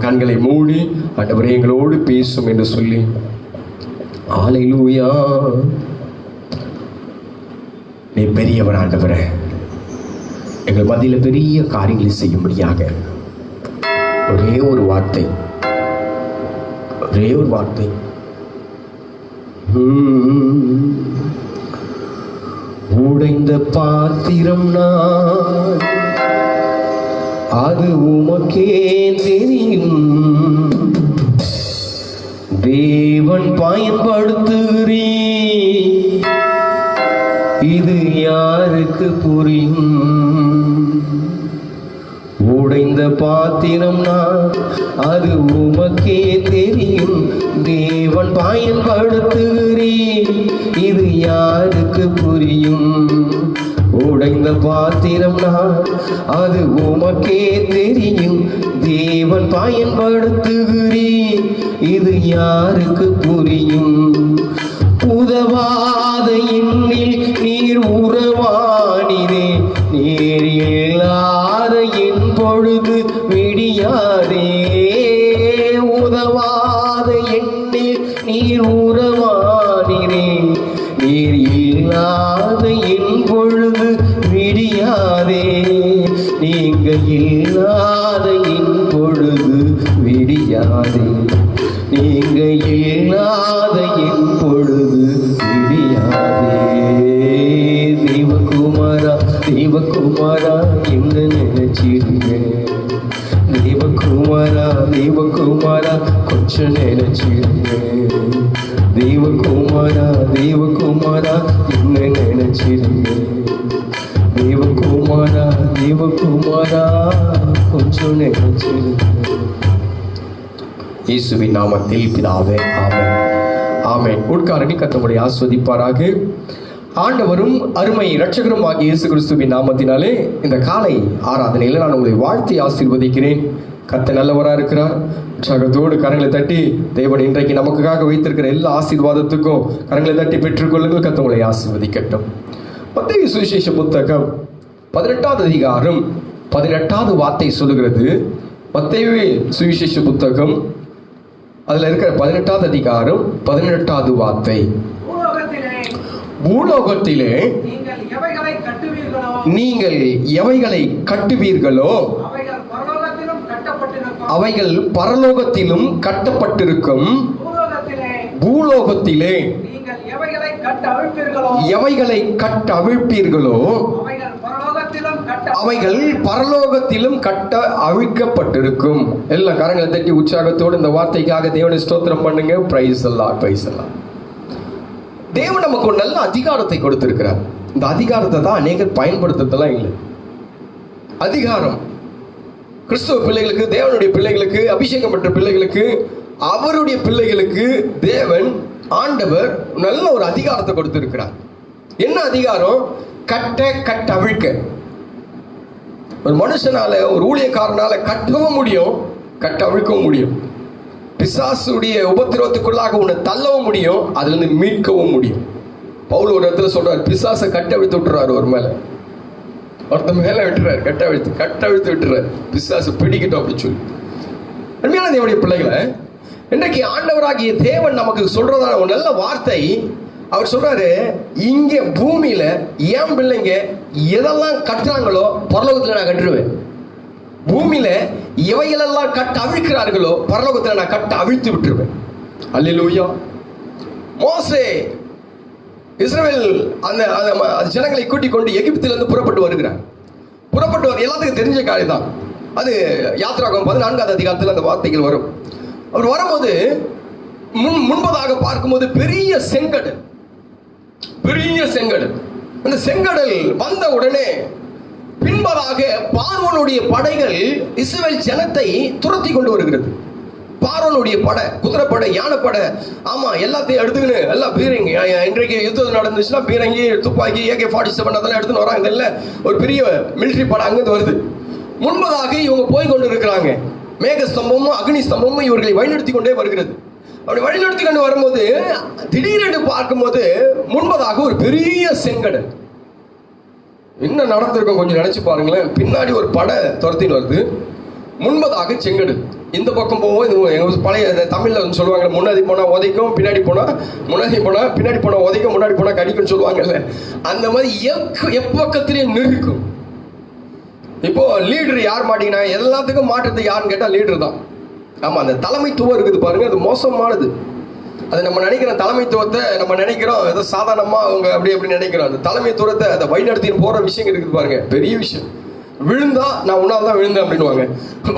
கண்களை மூடி ஆண்டவரே எங்களோடு பேசும் என்று சொல்லி ஹல்லேலூயா. நீ பெரியவர் ஆண்டவரே, எங்கள் மத்தியில் பெரிய காரியங்களை செய்யும்படியாக ஒரே ஒரு வார்த்தை, ஒரே ஒரு வார்த்தை. உடைந்த பாத்திரம் நான், அது உமக்கே தெரியும். தேவன் பயன்படுத்துகிறீ, இது யாருக்கு புரியும்? உடைந்த பாத்திரம் நான், அது உமக்கே தெரியும். தேவன் பயன்படுத்துகிறீ, இது யாருக்கு புரியும்? உடைந்த பாத்திரம் நான், அது உமக்கே தெரியும். தேவன் பயன்படுத்துகிறீ, இது யாருக்கு புரியும்? உதவாத எண்ணில் நீர் உறவானிதே, நீர் இல்லாத என் பொழுது விடியாதே. உதவாத எண்ணில் நீர் உறவானிதே, நீர் இல்லாத என் பொழுது விடியாதே. நீங்க இல்லாத என் பொழுது விடியாதே. நீங்க இல்லாத என் பொழுது விடியாதே. தேவகுமாரா, தேவகுமாரா என்ன நினைச்சிருங்க. தேவகுமாரா, தேவகுமாரா கொஞ்சம் நினைச்சிருங்க. தேவகுமாரா, தேவகுமாரா என்ன நினைச்சிருங்க. தேவகுமாரா, தேவகுமாரா கொஞ்சம் நினைச்சிருங்க. இயேசுவின் நாமத்தில் பிதாவே, ஆமென், ஆமென். உட்காரங்கள் கர்த்தரை ஆஸ்வதிப்பாராக. ஆண்டவரும் அருமை இரட்சகரும் ஆகிய இயேசு கிறிஸ்துவின் நாமத்தினாலே இந்த காலை ஆராதனையில் நான் உங்களை வாழ்த்தி ஆசீர்வதிக்கிறேன். கர்த்தர் நல்லவராக இருக்கிறார். உற்சாகத்தோடு கரங்களை தட்டி தேவன் இன்றைக்கு நமக்காக வைத்திருக்கிற எல்லா ஆசீர்வாதத்துக்கும் கரங்களை தட்டி பெற்றுக்கொள்ளுங்கள். கர்த்தர் உங்களை ஆசீர்வதிக்கட்டும். மத்தேயு சுவிசேஷ புத்தகம் 18வது அதிகாரம் 18வது வார்த்தை சொல்லுகிறது. மத்தேயு சுவிசேஷ புத்தகம் அதுல இருக்கிற 18வது அதிகாரம் 18வது வார்த்தை, பூலோகத்திலே நீங்கள் எவைகளை கட்டுவீர்களோ அவைகள் பரலோகத்திலும் கட்டப்பட்டிருக்கும். பூலோகத்திலே எவைகளை கட்ட அவிழ்ப்பீர்களோ அவைகள் பரலோகத்திலும் கட்ட அவிழ்க்கப்பட்டிருக்கும். எல்லா கரங்களை தட்டி உற்சாகத்தோடு இந்த வார்த்தைக்காக தேவனை ஸ்தோத்திரம் பண்ணுங்க. பிரைஸ் அல்லாஹ், பிரைஸ் அல்லாஹ். தேவன் நமக்கு ஒரு நல்ல அதிகாரத்தை கொடுத்திருக்கிறார். இந்த அதிகாரத்தை தான் அநேகர் பயன்படுத்தலாம் இல்லை. அதிகாரம் கிறிஸ்துவ பிள்ளைகளுக்கு, தேவனுடைய பிள்ளைகளுக்கு, அபிஷேகம் பெற்ற பிள்ளைகளுக்கு, அவருடைய பிள்ளைகளுக்கு தேவன் ஆண்டவர் நல்ல ஒரு அதிகாரத்தை கொடுத்திருக்கிறார். என்ன அதிகாரம்? கட்ட அவிழ்க்க. ஒரு மனுஷனால, ஒரு ஊழியக்காரனால கட்டவும் முடியும், கட்ட அவிழ்க்கவும் முடியும். பிசாசுடைய உபத்திரவத்துக்குள்ளாக உன்னை தள்ளவும் முடியும், அதுல இருந்து மீட்கவும் முடியும். பவுல் ஒரு இடத்துல சொல்றாரு, பிசாசை கட்ட அவிழ்த்து விட்டுறாரு. ஒரு மேல ஒருத்தன் மேல விட்டுறாரு, கட்ட அவிழ்த்து விட்டுறாரு, பிசாசு பிடிக்கட்டும் அப்படின்னு சொல்லி. அருமையான தேவனுடைய பிள்ளைகளை, இன்றைக்கு ஆண்டவராகிய தேவன் நமக்கு சொல்றதான ஒரு நல்ல வார்த்தை. அவர் சொல்றாரு, இங்க பூமியில என் பிள்ளைங்க எதெல்லாம் கட்டுறாங்களோ பரலோகத்துல நான் கட்டுருவேன். பூமியில எவைகளெல்லாம் கட்ட அவிழ்க்கிறார்களோ பரலோகத்துல நான் கட்ட அவிழ்த்து விட்டுருவேன். அல்லேலூயா. மோசே இஸ்ரவேல் அந்த ஜனங்களை கூட்டிக் கொண்டு எகிப்திலிருந்து புறப்பட்டு வருகிறார். புறப்பட்டு வர எல்லாத்துக்கும் தெரிஞ்ச காரியம் தான். அது யாத்திராகமம் 14வது அதிகாரத்தில் அந்த வார்த்தைகள் வரும். அவர் வரும்போது முன்பதாக பார்க்கும்போது பெரிய செங்கடல். அந்த செங்கடல் வந்த உடனே பின்பதாக பார்வோனுடைய படைகள் இஸ்ரவேல் ஜனத்தை துரத்தி கொண்டு வருகிறது. பார்வோனுடைய படை, குதிரைப்படை, யானைப்படை, ஆமா எல்லாத்தையும் எடுத்துக்கின்னு எல்லாம் பீரங்கி. இன்றைக்கு யுத்தம் நடந்துச்சுன்னா பீரங்கி, துப்பாக்கி, AK-47 அதெல்லாம் எடுத்துன்னு வராங்க. இல்ல ஒரு பெரிய மிலிட்டரி படை அங்கிருந்து வருது. முன்பதாக இவங்க போய் கொண்டு இருக்கிறாங்க. மேக ஸ்தம்பமும் அக்னி ஸ்தம்பமும் இவர்களை வழிநடத்தி கொண்டே வருகிறது. அப்படி வழிநடத்தி கொண்டு வரும்போது திடீரென்று பார்க்கும்போது முன்பதாக ஒரு பெரிய செங்கடல். என்ன நடந்திருக்கும் கொஞ்சம் நினைச்சு பாருங்களேன். பின்னாடி ஒரு படை துரத்தின்னு வருது, முன்பதாக செங்கடல். இந்த பக்கம் போவோம். இது எங்க பழைய தமிழ்ல சொல்லுவாங்க, முன்னாடி போனா உதைக்கும், பின்னாடி போனா முன்னாடி போனா பின்னாடி போனா உதைக்கும், முன்னாடி போனா கடிக்கும் சொல்லுவாங்கல்ல. அந்த மாதிரி எப்பக்கத்திலேயே நிற்கும். இப்போ லீடர் யார் மாட்டீங்கன்னா எல்லாத்துக்கும் மாற்றுறது யாருன்னு கேட்டா லீடர் தான். ஆமா, அந்த தலைமைத்துவம் இருக்குது பாருங்க, அது மோசமானது. அது நம்ம நினைக்கிற தலைமைத்துவத்தை நம்ம நினைக்கிறோம் ஏதோ சாதாரணமா அவங்க அப்படி நினைக்கிறோம். அந்த தலைமைத்துவத்தை அதை வழிநடத்தின்னு போற விஷயம் இருக்குது பாருங்க, பெரிய விஷயம். விழுந்தா நான் உன்னால் தான் விழுந்தேன் அப்படின்னுவாங்க,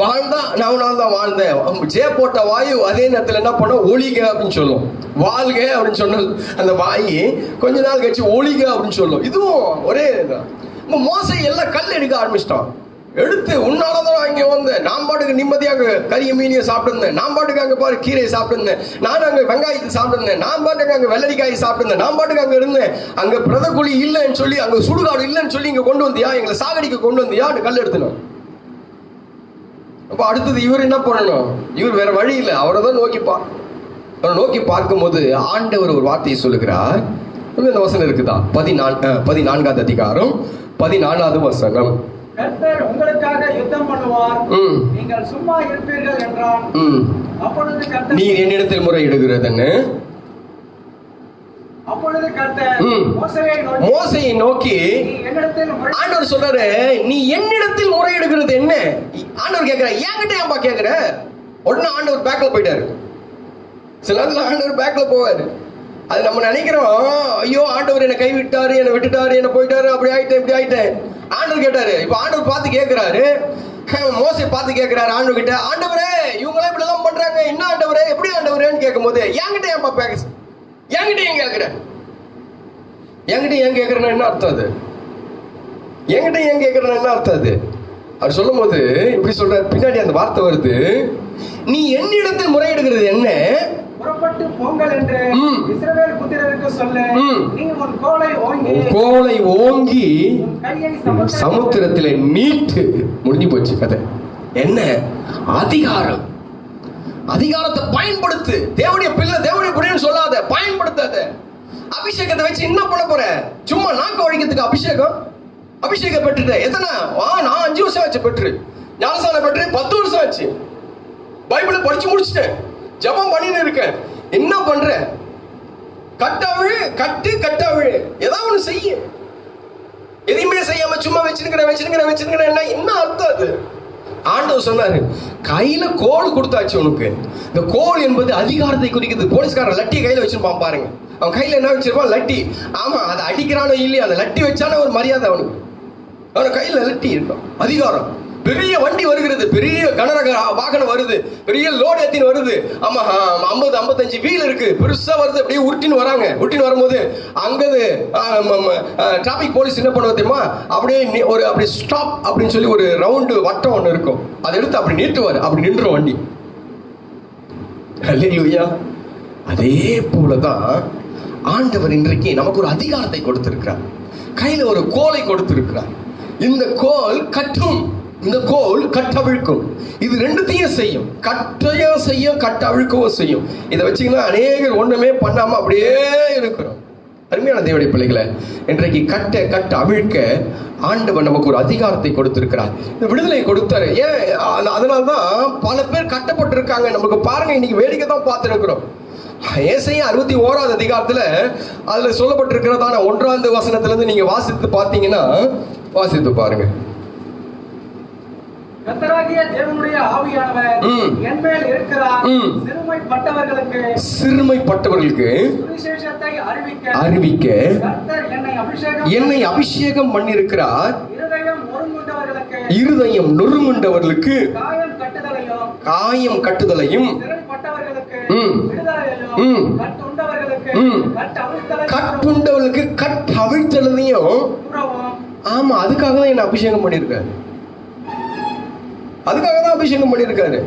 வாழ்ந்தா நான் உன்னால் தான் வாழ்ந்தேன். ஜே போட்ட வாயு அதே நேரத்தில் என்ன பண்ண, ஒளிக அப்படின்னு சொல்லும். வாழ்க அப்படின்னு சொன்ன அந்த வாயு கொஞ்ச நாள் கழிச்சு ஒளிக அப்படின்னு சொல்லும். இதுவும் ஒரே இதுதான். இப்போ மோசை எல்லாம் கல் எடுக்க ஆரம்பிச்சிட்டான். எடுத்து உன்னாலதான் இங்க வந்தேன், நான் பாட்டுக்கு நிம்மதியாக கறிய மீனியை சாப்பிட்டுருந்தேன், நான் பாட்டுக்கு அங்க பாரு கீரையை சாப்பிட்டுருந்தேன், நான் அங்க வெங்காயத்தை சாப்பிட்டுருந்தேன், நான் பாட்டுக்கு அங்க வெள்ளரிக்காயை சாப்பிட்டுருந்தேன், நான் பாட்டுக்கு அங்க இருந்தேன், அங்க பிரதக்குழி இல்லைன்னு சொல்லி அங்க சுடுகாடு இல்லைன்னு சொல்லி இங்க கொண்டு வந்தியா, எங்களை சாகடிக்க கொண்டு வந்தியா கல் எடுத்துனோம். அப்ப அடுத்தது இவர் என்ன பண்ணணும்? இவர் வேற வழி இல்லை, அவரை தான் அவரை நோக்கி பார்க்கும் போது ஆண்டவர் ஒரு வார்த்தையை சொல்லுகிறார். இந்த வசனம் இருக்குதா? 14வது அதிகாரம் 14வது வசனம். கர்த்தர் உங்களுக்காக யுத்தம் பண்ணுவார், நீங்கள் சும்மா இருப்பீர்கள் என்றான். அப்பொழுது கர்த்தர், நீர் என்னிடத்தில் முறையிடுகிறதுன்னு. அப்பொழுது கர்த்தர் மோசையை நோக்கி ஆண்டவர் சொல்றாரு, நீ என்னிடத்தில் முறையிடுகிறது என்ன? ஆண்டவர் கேட்கிற, என்கிட்ட ஏன்பா கேட்கிற? உடனே ஆண்டவர் பேக்ல போயிட்டாரு. சில நேரத்துல ஆண்டவர் பேக்ல போவாரு. அது நம்ம நினைக்கிறோம், ஐயோ ஆண்டவர் என்னை கைவிட்டாரு, என்னை விட்டுட்டாரு, என்ன போயிட்டாரு, அப்படி ஆயிட்டேன் இப்படி ஆயிட்டேன். ஆண்டவர் கேட்டாரு. இப்ப ஆண்டவர் பார்த்து கேட்கிறாரு, மோசை பார்த்து கேட்கிறாரு ஆண்டவர் கிட்ட, ஆண்டவரே இவங்களே இப்படி எல்லாம் பண்றாங்க, என்ன ஆண்டவரே, எப்படி ஆண்டவரேன்னு கேட்கும் போது, என்கிட்ட ஏன்பா பேச, என்கிட்ட ஏன் கேட்கிற, என்கிட்ட ஏன் கேட்கறேன்னு என்ன அர்த்தம்? அது என்கிட்ட ஏன் கேட்கறேன்னு என்ன அர்த்தம்? அது அவர் சொல்லும் போது இப்படி சொல்ற, பின்னாடி அந்த வார்த்தை வருது, நீ என்னிடத்தில் முறையிடுகிறது என்ன? புறப்பட்டு போங்கள் என்று இஸ்ரவேல் புத்திரருக்கு சொல்லு. நீ உன் கோலை ஓங்கி சமுத்திரத்திலே நீட்டு. முடிஞ்சு போச்சு கதை. என்ன? அதிகாரம். அதிகாரத்தை பயன்படுத்து. தேவனுடைய பிள்ளை, தேவனுடைய பிள்ளைன்னு சொல்லாத, பயன்படுத்தாத. அபிஷேகத்தை வச்சு என்ன பண்ண போற? சும்மா நாக்கு ஒழிக்கிறதுக்கு அபிஷேகம் பெற்றுட்ட. எத்தனை? நான் 5 வருஷம் ஆச்சு பெற்று, ஞானஸ்நானம் பெற்று 10 வருஷம் ஆச்சு, பைபிளை படிச்சு முடிச்சுட்டேன், ஜபம் பண்ணின்னு இருக்கேன். என்ன பண்ற? கட்டவிழு, கட்டவிழு, ஏதாவது ஒண்ணு செய்ய. எதையுமே செய்யாம சும்மா வச்சிருக்கிறேன் என்ன அர்த்தம்? அது ஆண்டவர் சொன்னாரு, கையில கோல் கொடுத்தாச்சு உனக்கு. இந்த கோல் என்பது அதிகாரத்தை குறிக்கிறது. போலீஸ்காரன் லட்டி கையில வச்சிருப்பான் பாருங்க, அவன் கையில என்ன வச்சிருப்பான்? லட்டி. ஆமா, அதை அடிக்கிறானோ இல்லையா, அந்த லட்டி வச்சானே ஒரு மரியாதை அவனுக்கு. அவன் கையில லட்டி இருக்கும், அதிகாரம். பெரிய வண்டி வருகிறது, பெரிய கனரக வாகனம் வருது, பெரிய லோடு ஏத்தின்னு வருது. ஆமா, 50-55 வீல் இருக்கு, பெருசா வருது. அப்படியே உருட்டின்னு வராங்க. உருட்டின்னு வரும்போது அங்கது டிராபிக் போலீஸ் என்ன பண்ணுவது தெரியுமா? அப்படியே அப்படி ஸ்டாப் அப்படின்னு சொல்லி ஒரு ரவுண்டு வட்டம் ஒண்ணு இருக்கும், அதை எடுத்து அப்படி நீட்டுவாரு, அப்படி நின்று வண்டி. அல்லேலூயா. அதே போலதான் ஆண்டவர் இன்றைக்கு நமக்கு ஒரு அதிகாரத்தை கொடுத்திருக்கிறார். கையில ஒரு கோலை கொடுத்திருக்கிறார். இந்த கோல் கட்டும், இந்த கோல் கட்டவிழ்க்கும். இது ரெண்டுத்தையும் செய்யும், கட்டையும் செய்யும், கட்டவிழ்க்கவும் செய்யும். இதை வச்சீங்கன்னா அநேகர் ஒண்ணுமே பண்ணாம அப்படியே இருக்கிறோம். அருமையான தேவனுடைய பிள்ளைகளை, இன்றைக்கு கட்ட அவிழ்க்க ஆண்டவர் நமக்கு ஒரு அதிகாரத்தை கொடுத்திருக்கிறார். இந்த விடுதலை கொடுத்தாரு. ஏன்? அதனால்தான் பல பேர் கட்டப்பட்டிருக்காங்க. நமக்கு பாருங்க, இன்னைக்கு வேடிக்கை தான் பார்த்துருக்கிறோம். ஏசாயா 61வது அதிகாரத்துல அதுல சொல்லப்பட்டிருக்கிறதான 1வது வசனத்துல இருந்து நீங்க வாசித்து பார்த்தீங்கன்னா, வாசித்து பாருங்க. கர்த்தராகிய தேவனுடைய ஆவியானவர் என் மேல் இருக்கிறார், சிறுமைப்பட்டவர்களுக்கு சுவிசேஷத்தை அறிவிக்க கர்த்தர் என்னை அபிஷேகம் பண்ணியிருக்கிறார். இருதயம் நொறுங்குண்டவர்களுக்கு காயம் கட்டுதலையும் கட்டுண்டவர்களுக்கு கட்டவிழ்த்தலையும். ஆமா, அதுக்காக தான் என்ன அபிஷேகம் பண்ணியிருக்காரு. அதுக்காக தான் அபிஷேகம் பண்ணியிருக்காரு.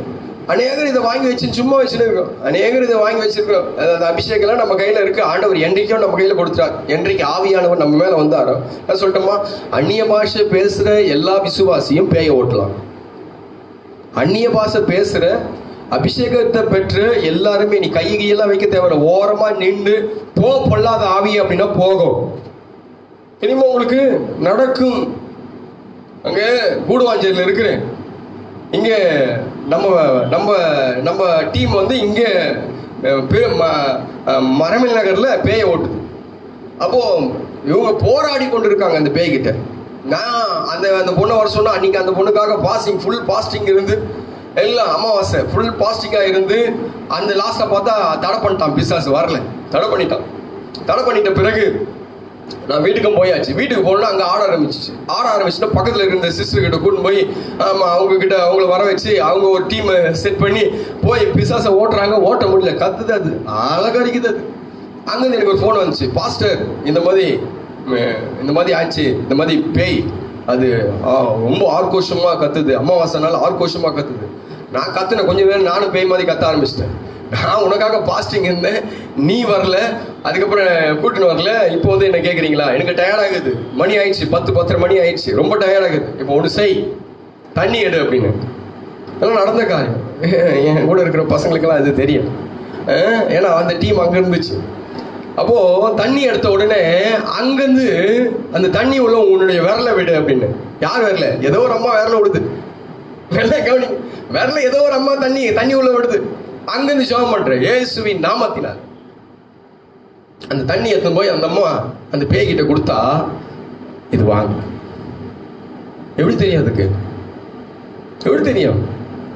அநேகர் இதை வாங்கி வச்சு சும்மா வச்சுருக்கோம். அநேகர் இதை வாங்கி வச்சிருக்கிறோம். அந்த அபிஷேகம்லாம் நம்ம கையில இருக்கு. ஆண்டவர் என்றைக்கும் நம்ம கையில கொடுத்துறாரு. என்றைக்கு ஆவியானவர் நம்ம மேல வந்தாரோ, நான் சொல்லட்டுமா, அந்நிய பாஷை பேசுற எல்லா விசுவாசியும் பேய ஓட்டலாம். அந்நிய பாஷை பேசுற அபிஷேகத்தை பெற்று எல்லாருமே நீ கையெல்லாம் வைக்க தேவை, ஓரமா நின்று பொல்லாத ஆவி அப்படின்னா போகும். இனிமே உங்களுக்கு நடக்கும். அங்க கூடுவாஞ்சேரியில் இருக்கிறேன். இங்கே நம்ம நம்ம நம்ம டீம் வந்து இங்கே மரமில் நகர்ல பேயை ஓட்டுது. அப்போ இவங்க போராடி கொண்டு இருக்காங்க அந்த பேய்கிட்ட. நான் அந்த பொண்ணை வர சொன்னா அன்னைக்கு அந்த பொண்ணுக்காக ஃபுல் பாஸ்டிங் இருந்து எல்லாம் அமாவாசை ஃபுல் பாஸ்டிங்கா இருந்து அந்த லாஸ்ட்ல பார்த்தா தடை பண்ணிட்டான். பிசாசு வரல, தடை பண்ணிட்ட பிறகு நான் வீட்டுக்கும் போயாச்சு. வீட்டுக்கு போனா அங்கே ஆட ஆரம்பிச்சுன்னா பக்கத்தில் இருந்த சிஸ்டர் கிட்ட கூட்டு போய் அவங்கள வர வச்சு அவங்க ஒரு டீமை செட் பண்ணி போய் பிசாசை ஓட்டுறாங்க. ஓட்ட முடியல, கத்துது, அது அழகடிக்குது. அது அங்கேருந்து எனக்கு ஒரு ஃபோன் வந்துச்சு, பாஸ்டர் இந்த மாதிரி ஆச்சு, இந்த மாதிரி பேய் அது ரொம்ப ஆர்கோஷமாக கத்துது, அமாவாசைனால ஆர்கோஷமாக கத்துது. நான் கத்துன கொஞ்சம் பேர் நானும் பேய் மாதிரி கத்த ஆரம்பிச்சிட்டேன். நான் உனக்காக பாஸ்டிங் இருந்தேன், நீ வரல, அதுக்கப்புறம் கூட்டின்னு வரல, இப்போ வந்து என்ன கேட்குறீங்களா? எனக்கு டயர்டாகுது, மணி ஆயிடுச்சு, 10-10:30 மணி ஆயிடுச்சு, ரொம்ப டயர்டாகுது, இப்போ ஒன்று செய், தண்ணி எடு அப்படின்னு. அதெல்லாம் நடந்த காரியம். என் கூட இருக்கிற பசங்களுக்கெல்லாம் அது தெரியும், ஏன்னா அந்த டீம் அங்கே இருந்துச்சு. அப்போது தண்ணி எடுத்த உடனே அங்கேருந்து அந்த தண்ணி உள்ள உன்னுடைய விரலை விடு அப்படின்னு. யார் விரல? ஏதோ ஒரு அம்மா விரல விடுது. கவனி, விரல ஏதோ ஒரு அம்மா தண்ணி உள்ள விடுது. அங்கிருந்து ஜெபம் பண்றேன், இயேசுவின் நாமத்தினால். அந்த தண்ணி எடுத்து போய் அந்த அம்மா அந்த பேய்கிட்ட கொடுத்தா, இது வாங்க. எப்படி தெரியும்? அதுக்கு எப்படி தெரியும்?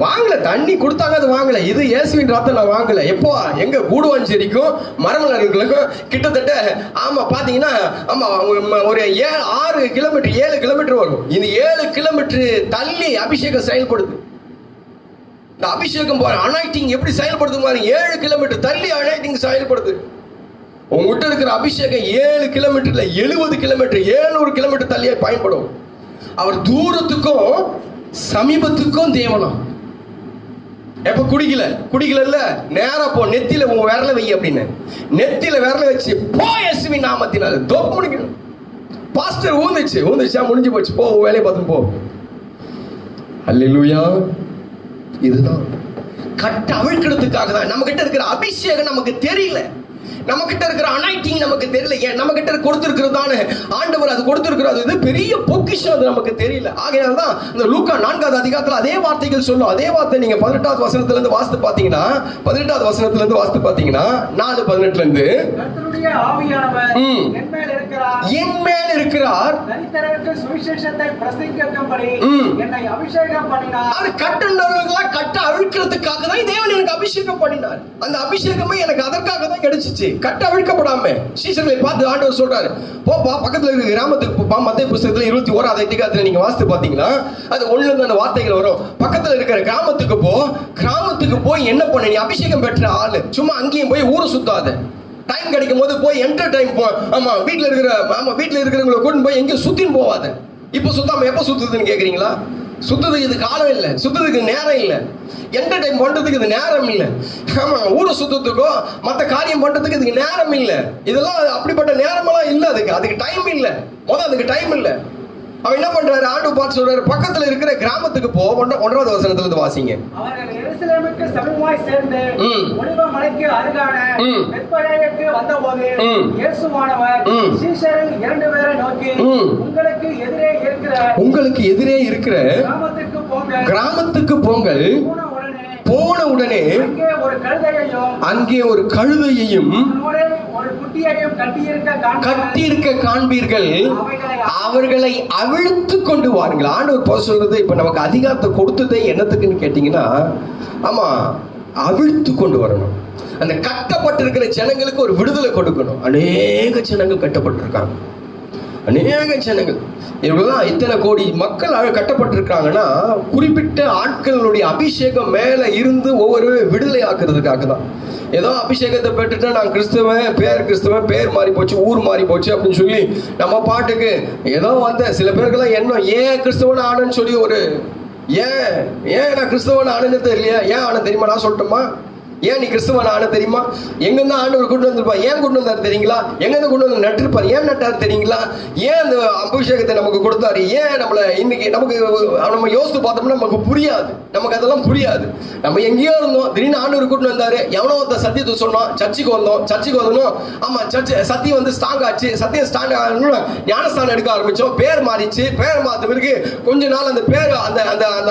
வாங்கல, தண்ணி கொடுத்தாங்க, அது வாங்கல. இது இயேசுவின் ரத்தம், நான் வாங்கல. எப்போ? எங்க கூடுவாஞ்சேரிக்கும் மரமலர்களுக்கும் கிட்டத்தட்ட பாத்தீங்கன்னா ஒரு 6 கிலோமீட்டர் 7 கிலோமீட்டர் வரும். இந்த 7 கிலோமீட்டர் தள்ளி அபிஷேகம் செயல்படுது. இந்த அபிஷேகம் அனாயிட்டிங் எப்படி செயல்படுது பாருங்க. 7 கிலோமீட்டர் தள்ளி அனாயிட்டிங் செயல்படுது. உங்ககிட்ட இருக்கிற அபிஷேகம் 7 கிலோமீட்டர்ல 70 கிலோமீட்டர் 700 கிலோமீட்டர் தள்ளியே பயன்படும். அவர் தூரத்துக்கும் சமீபத்துக்கும் தேவனம். எப்ப குடிக்கல நேரா போ, நெத்தியில உன் விரல வை அப்படின்னு. நெத்தியில விரல வச்சு போ, இயேசுவின் நாமத்தினால தோப்பு முடிக்கணும். பாஸ்டர் ஊந்துச்சா முடிஞ்சு போச்சு, போ வேலையை பார்த்து போ. அல்லேலூயா. இதுதான் கட்ட அவிழ்க்கிறதுக்காக தான். நம்ம கிட்ட இருக்கிற அபிஷேகம் நமக்கு தெரியல, நம்ம கிட்ட இருக்கிற அனாயிட்டிங் நமக்கு தெரியல. ஏன் நம்ம கிட்ட கொடுத்திருக்கிறதான ஆண்டவர் அது கொடுத்திருக்கிறது, இது பெரிய பொக்கிஷம், அது நமக்கு தெரியல. ஆகையால் தான் இந்த லூக்கா 4வது அதிகாரத்தில் அதே வார்த்தைகள் சொல்லும். அதே வார்த்தை நீங்க 18வது வசனத்துல இருந்து வாசித்து பாத்தீங்கன்னா, 18வது வசனத்துல இருந்து வாசித்து பாத்தீங்கன்னா 4:18 இருந்து, கர்த்தருடைய ஆவியானவர் என் மேல் இருக்கிறார், தரித்திரருக்கு சுவிசேஷத்தை பிரசங்கிக்கும்படி என்னை அபிஷேகம் பண்ணினார். அது கட்டுண்டவர்களை கட்ட அவிழ்க்கிறதுக்காக தான் தேவன் எனக்கு அபிஷேகம் பண்ணினார். அந்த அபிஷேகமே எனக்கு அதற்காக தான் கிடைச்சிச்சு. கட்ட அவிழ்க்கப்படாம சீசர்களை பார்த்து ஆண்டவர் சொல்றாரு, போப்பா பக்கத்துல இருக்கிற கிராமத்துக்கு போப்பா. மத்தேயு புத்தகத்துல 21வது அதிகாரத்துல நீங்க வாசித்து பாத்தீங்கன்னா அது 1ல இருந்து அந்த வார்த்தைகள் வரும். பக்கத்துல இருக்கிற கிராமத்துக்கு போய் என்ன பண்ண, நீ அபிஷேகம் பெற்ற ஆளு, சும்மா அங்கேயும் போய் ஊரை சுத்தாத. டைம் கிடைக்கும் போது போய் என்டர்டைன் போ. வீட்டுல இருக்கிறவங்களை கூட்டு போய் எங்கேயும் சுத்தின்னு போவாத. இப்ப சுத்தாம எப்ப சுத்துதுன்னு கேக்குறீங்களா? சுத்துறதுக்கு இது காலம் இல்லை, சுத்துறதுக்கு நேரம் இல்லை, என்டர்டைன் பண்றதுக்கு இது நேரம் இல்லை. ஊரை சுத்தத்துக்கோ மற்ற காரியம் பண்றதுக்கு இதுக்கு நேரம் இல்லை. இதெல்லாம் அப்படிப்பட்ட நேரமெல்லாம் இல்லை. அதுக்கு டைம் இல்லை. அதுக்கு டைம் இல்லை. அவன் என்ன பண்றாரு? ஆண்டவர் பார்த்து சொல்றாரு, பக்கத்துல இருக்கிற கிராமத்துக்கு போ. 1வது வசனத்துல இருந்து வாசிங்க. அவர்கள் எருசலேமுக்கு சமீபமாய் சேர்ந்து ஒலிவ மலைக்கு அருகான பெத்பகேக்கு வந்தபோது இயேசுவானவர் சீஷரில் 2 பேரை நோக்கி, உங்களுக்கு எதிரே இருக்கிற கிராமத்துக்கு போங்கள். போன உடனே அங்கே ஒரு கழுதையையும் கட்டியிருக்க காண்பீர்கள், அவர்களை அவிழ்த்து கொண்டு வாருங்கள். ஆண்டவர் சொல்றது இப்ப நமக்கு அதிகாரத்தை கொடுத்ததே என்னத்துக்குன்னு கேட்டீங்கன்னா, அவிழ்த்து கொண்டு வரணும். அந்த கட்டப்பட்டிருக்கிற ஜனங்களுக்கு ஒரு விடுதலை கொடுக்கணும். அநேக ஜனங்கள் கட்டப்பட்டிருக்காங்க, அநேக ஜனங்கள். இவங்கெல்லாம் இத்தனை கோடி மக்கள் கட்டப்பட்டிருக்காங்கன்னா குறிப்பிட்ட ஆட்களுடைய அபிஷேகம் மேல இருந்து ஒவ்வொரு விடுதலை ஆக்குறதுக்காக தான். ஏதோ அபிஷேகத்தை பெற்றுட்டா நான் கிறிஸ்தவன் பேர் மாறி போச்சு, ஊர் மாறி போச்சு அப்படின்னு சொல்லி நம்ம பாட்டுக்கு ஏதோ வந்த சில பேருக்கெல்லாம் என்ன, ஏன் கிறிஸ்தவன் ஆனன்னு சொல்லி ஒரு ஏன் நான் கிறிஸ்தவன் ஆனது தெரியலையா? ஏன் ஆன தெரியுமா? நான் சொல்லட்டுமா? ஏன் நீ கிறிஸ்துவன் ஆன தெரியுமா? எங்க இருந்தா ஆண்டவர் கொண்டு வந்திருப்பா? ஏன் கொண்டு வந்தாரு தெரியுங்களா? எங்க இருந்து கொண்டு வந்து நட்டிருப்பார்? ஏன் நட்டார் தெரியுங்களா? ஏன் அந்த அபிஷேகத்தை நமக்கு கொடுத்தாரு? ஏன் நம்மள இன்னைக்கு நம்ம யோசித்து பார்த்தோம்னா நமக்கு புரியாது. நமக்கு அதெல்லாம் புரியாது. நம்ம எங்கேயோ இருந்தோம், திடீர்னு ஆண்டவர் கூட்டு வந்தாரு. எவனோ ஒருத்த சத்தியத்தை சொன்னோம், சர்ச்சுக்கு வந்தோம். ஆமா, சத்தியம் வந்து ஸ்ட்ராங் ஆச்சு. சத்தியம் ஸ்ட்ராங் ஆகணும்னு ஞானஸ்தானம் எடுக்க ஆரம்பிச்சோம். பேர் மாறிச்சு. பேர் மாத்த பிறகு கொஞ்ச நாள் அந்த பேர்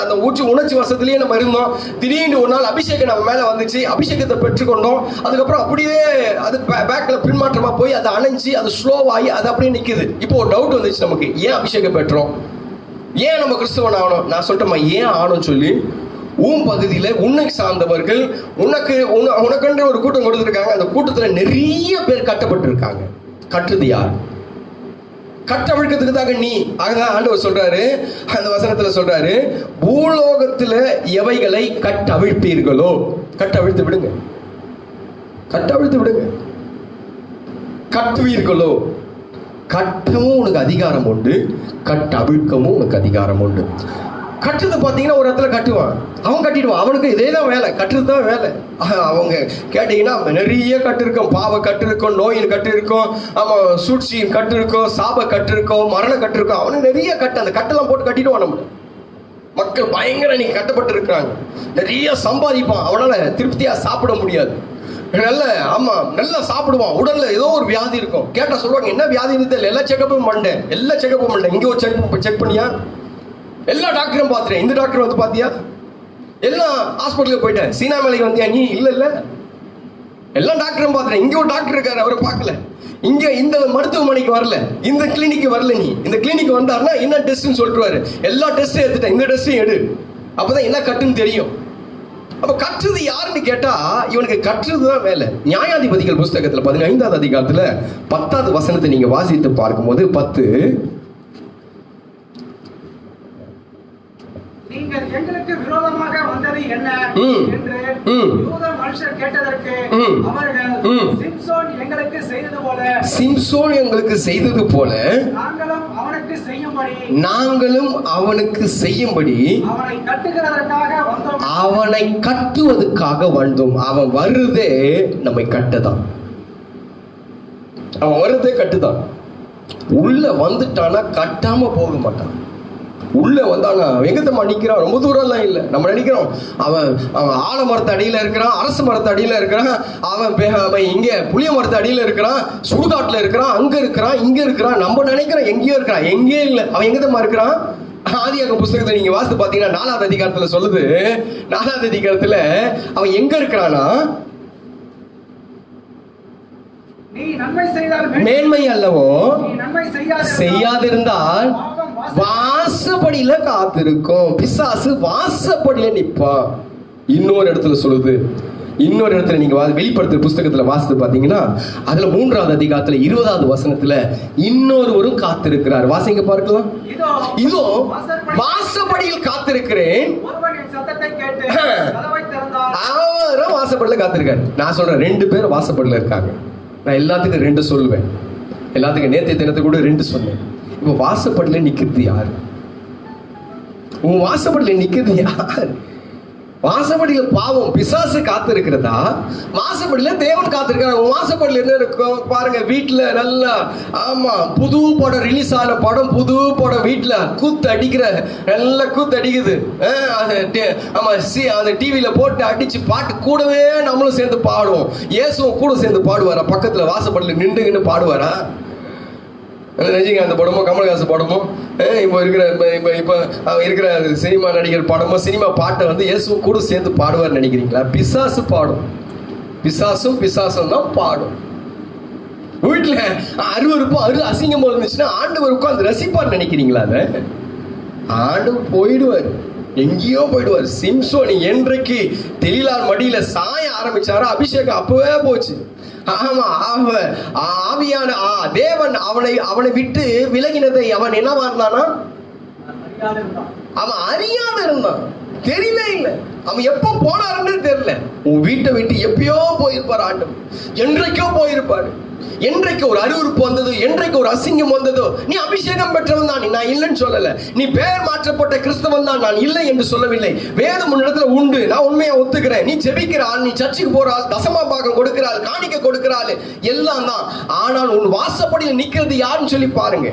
அந்த உணர்ச்சி வசத்திலேயே நம்ம இருந்தோம். திடீர்னு ஒரு நாள் அபிஷேகம் நம்ம மேல வந்துச்சு. அபிஷேகத்தை பெற்றுக்கொண்டோம். அதுக்கப்புறம் அப்படியே அது பேக்ல பின்மாற்றமா போய் அதை அணைஞ்சு அது ஸ்லோவாகி அது அப்படியே நிக்குது. இப்போ ஒரு டவுட் வந்துச்சு நமக்கு, ஏன் அபிஷேகம் பெற்றோம்? ஏன் நம்ம கிறிஸ்தவன் ஆகணும்? நான் சொல்லிட்டேமா ஏன் ஆகணும் சொல்லி. உன் பகுதியில உன்னை சார்ந்தவர்கள் உனக்கென்று ஒரு கூட்டம் கொடுத்துருக்காங்க. அந்த கூட்டத்துல நிறைய பேர் கட்டப்பட்டு இருக்காங்க. கட்டுறது யார்? கட்டவிழ்க்கிறதுக்கு தாங்க நீ. ஆண்டவர் சொல்றாரு, அந்த வசனத்துல சொல்றாரு, பூலோகத்துல எவைகளை கட்டவிழ்ப்பீர்களோ, கட்டவிழ்த்து விடுங்க. கட்டவிழ்த்து விடுங்க. கட்டுவீர்களோ, கட்டவும் உனக்கு அதிகாரம் உண்டு, கட்டவிழ்க்கவும் உனக்கு அதிகாரம் உண்டு. கட்டுறது பார்த்தீங்கன்னா ஒரு இடத்துல கட்டுவான், அவன் கட்டிடுவான். அவனுக்கு இதே தான் வேலை, கட்டுறது தான் வேலை. அவங்க கேட்டீங்கன்னா நிறைய கட்டு இருக்கும். பாவ கட்டு இருக்கும், நோயின் கட்டு இருக்கும், ஆமாம், சூழ்ச்சியின் கட்டு இருக்கும், சாப கட்டு இருக்கும், மரண கட்டு இருக்கும். அவனுக்கு நிறைய கட்டு. அந்த கட்டெல்லாம் போட்டு கட்டிடுவான். நம்ம மக்கள் பயங்கர நீங்க கட்டப்பட்டு இருக்கிறாங்க. நிறைய சம்பாதிப்பான், அவனால திருப்தியா சாப்பிட முடியாது. நல்லா சாப்பிடுவான், உடல்ல ஏதோ ஒரு வியாதி இருக்கும். கேட்டா சொல்லுவாங்க, என்ன வியாதின்னு தெரியல, எல்லா செக்கப்பும் பண்ணேன். இங்க ஒரு செக் பண்ணியா? எல்லா டாக்டரும் பார்த்துட்டேன். இந்த டாக்டர் வந்து பாத்தியா? எல்லா ஹாஸ்பிட்டலுக்கு போயிட்டேன். சீனா மேலைக்கு வந்தியா நீ? இல்ல எல்லா டாக்டரும் பார்த்துட்டேன். இங்க ஒரு டாக்டர் இருக்காரு, அவரை பார்க்கல. இங்க இந்த மருத்துவமனைக்கு வரல, இந்த கிளினிக்கு வரல. நீ இந்த கிளினிக் வந்தாருன்னா என்ன டெஸ்ட்னு சொல்லிட்டுவாரு. எல்லா டெஸ்ட்டும் எடுத்துட்டேன், இந்த டெஸ்ட்டும் எடு, அப்பதான் என்ன கட்டுன்னு தெரியும். அப்ப கற்றுறது யாருன்னு கேட்டா இவனுக்கு கற்றுறதுதான் வேலை. நியாயாதிபதிகள் புஸ்தகத்துல 15வது அதிகாரத்துல 10வது வசனத்தை நீங்க வாசித்து பார்க்கும்போது 10, நீங்கள் எங்களுக்கு விரோதமாக வந்தது என்ன என்று யூத மனுஷர் கேட்டதற்கு அவர்கள் சிம்சோன் எங்களுக்கு செய்தது போல நாங்களும் அவனுக்கு செய்யும்படி அவனை கட்டுவதற்காக வந்தோம். அவன் வருதே நம்மை கட்டதான். அவன் வருதே கட்டுதான். உள்ள வந்துட்டானா கட்டாம போக மாட்டான். உள்ள வந்தாங்க எங்கத்தம்மா நிக்கிறான், ரொம்ப தூரம்லாம் இல்லை. நம்ம நினைக்கிறோம் அவன் ஆலமரத்து அடியில இருக்கிறான், அரசு மரத்து அடியில இருக்கிறான், அவன் இங்க புளிய மரத்து அடியில இருக்கிறான், சுடுகாட்டுல இருக்கிறான், அங்க இருக்கிறான், இங்க இருக்கிறான். நம்ம நினைக்கிறோம் எங்கேயோ இருக்கிறான். எங்கேயே இல்லை. அவன் எங்கத்தம்மா இருக்கிறான்? ஆதியாகம புஸ்தகத்தை நீங்க வாசித்து பாத்தீங்கன்னா 4வது அதிகாரத்துல சொல்லுது. 4வது அதிகாரத்துல அவன் எங்க இருக்கிறானா, மேன்மை அல்லவோ செய்யாதிருந்தால் வாசப்படியில காத்திருக்கும். பிசாசு வாசப்படியில நிப்பான். இன்னொரு இடத்துல சொல்லுது, இன்னொரு இடத்துல நீங்க வெளிப்படுத்துற புஸ்தகத்துல வாசித்து பாத்தீங்கன்னா அதுல 3வது அதிகாரத்துல 20வது வசனத்துல இன்னொருவரும் காத்திருக்கிறார். வாசிங்க பார்க்கலாம். இதோ வாசப்படியில் காத்திருக்கிறேன். அவரும் வாசப்படியில காத்திருக்காரு. நான் சொல்றேன் 2 பேர் வாசப்படியில இருக்காங்க. நான் எல்லாத்துக்கும் 2 சொல்லுவேன். எல்லாத்துக்கும் நேற்றைய தினத்தை கூட 2 சொன்னேன். இப்ப வாசப்படியில நிக்கிறது யாரு? உன் வாசப்படியில நிக்கிறது யாரு? வாசப்படியில பாவம் பிசாசு காத்து இருக்கிறதா? வாசப்படியில தேவன் காத்திருக்காரு. வாசப்படியில என்ன இருக்கும் பாருங்க. வீட்டுல நல்லா ஆமா புது படம் ரிலீஸ் ஆன படம், புது படம் வீட்டுல கூத்து அடிக்கிற, நல்லா கூத்து அடிக்குது. ஆமா அந்த டிவியில போட்டு அடிச்சு பாட்டு கூடவே நம்மளும் சேர்ந்து பாடுவோம். இயேசுவும் கூட சேர்ந்து பாடுவாரா? பக்கத்துல வாசப்படியில நின்றுன்னு பாடுவாரா? ரஜினிகாந்த் படமோ கமல்ஹாசன் படமோ இப்போ இருக்கிற சினிமா நடிகர் படமோ சினிமா பாட்டை வந்து இயேசுவும் கூட சேர்ந்து பாடுவார் நினைக்கிறீங்களா? பிசாசு பாடும். பிசாசும் தான் பாடும். வீட்டுல அருவருப்போ அசிங்கமா இருந்துச்சுன்னா ஆண்டவர் உட்கார்ந்து ரசிப்பார் நினைக்கிறீங்களா? அதை ஆண்டவர் போயிடுவார், எங்கேயோ போயிடுவார். சிம்சோன் என்றைக்கு தெளிலார் மடியில சாய ஆரம்பிச்சாரோ அபிஷேகம் அப்பவே போச்சு. ஆமா, ஆவியான தேவன் அவனை விட்டு விலகினதை அவன் என்னவா இருந்தானா? அவன் அறியாத இருந்தான், தெரியவே இல்லை. அவன் எப்போ போனாருன்னு தெரியல. உன் வீட்டை விட்டு எப்பயோ போயிருப்பார் ஆண்டவர், என்றைக்கோ போயிருப்பாரு. என்றைக்கு ஒரு அறிவுறுப்பு வந்ததோ, என்றைக்கு ஒரு அசிங்கம் வந்ததோ, நீ அபிஷேகம் பெற்றவன் தான், நான் இல்லைன்னு சொல்லல. நீ பெயர் மாற்றப்பட்ட கிறிஸ்தவன் தான், நான் இல்லை என்று சொல்லவில்லை. வேதம் உன்னிடத்துல உண்டு, நான் உண்மையா ஒத்துக்கிறேன். நீ ஜெபிக்கிற ஆள், நீ சர்ச்சுக்கு போற ஆள், தசமா பாகம் கொடுக்கிற ஆள், காணிக்க கொடுக்கிற ஆள், எல்லாம் தான். ஆனால் உன் வாசப்படியில் நிக்கிறது யாருன்னு சொல்லி பாருங்க.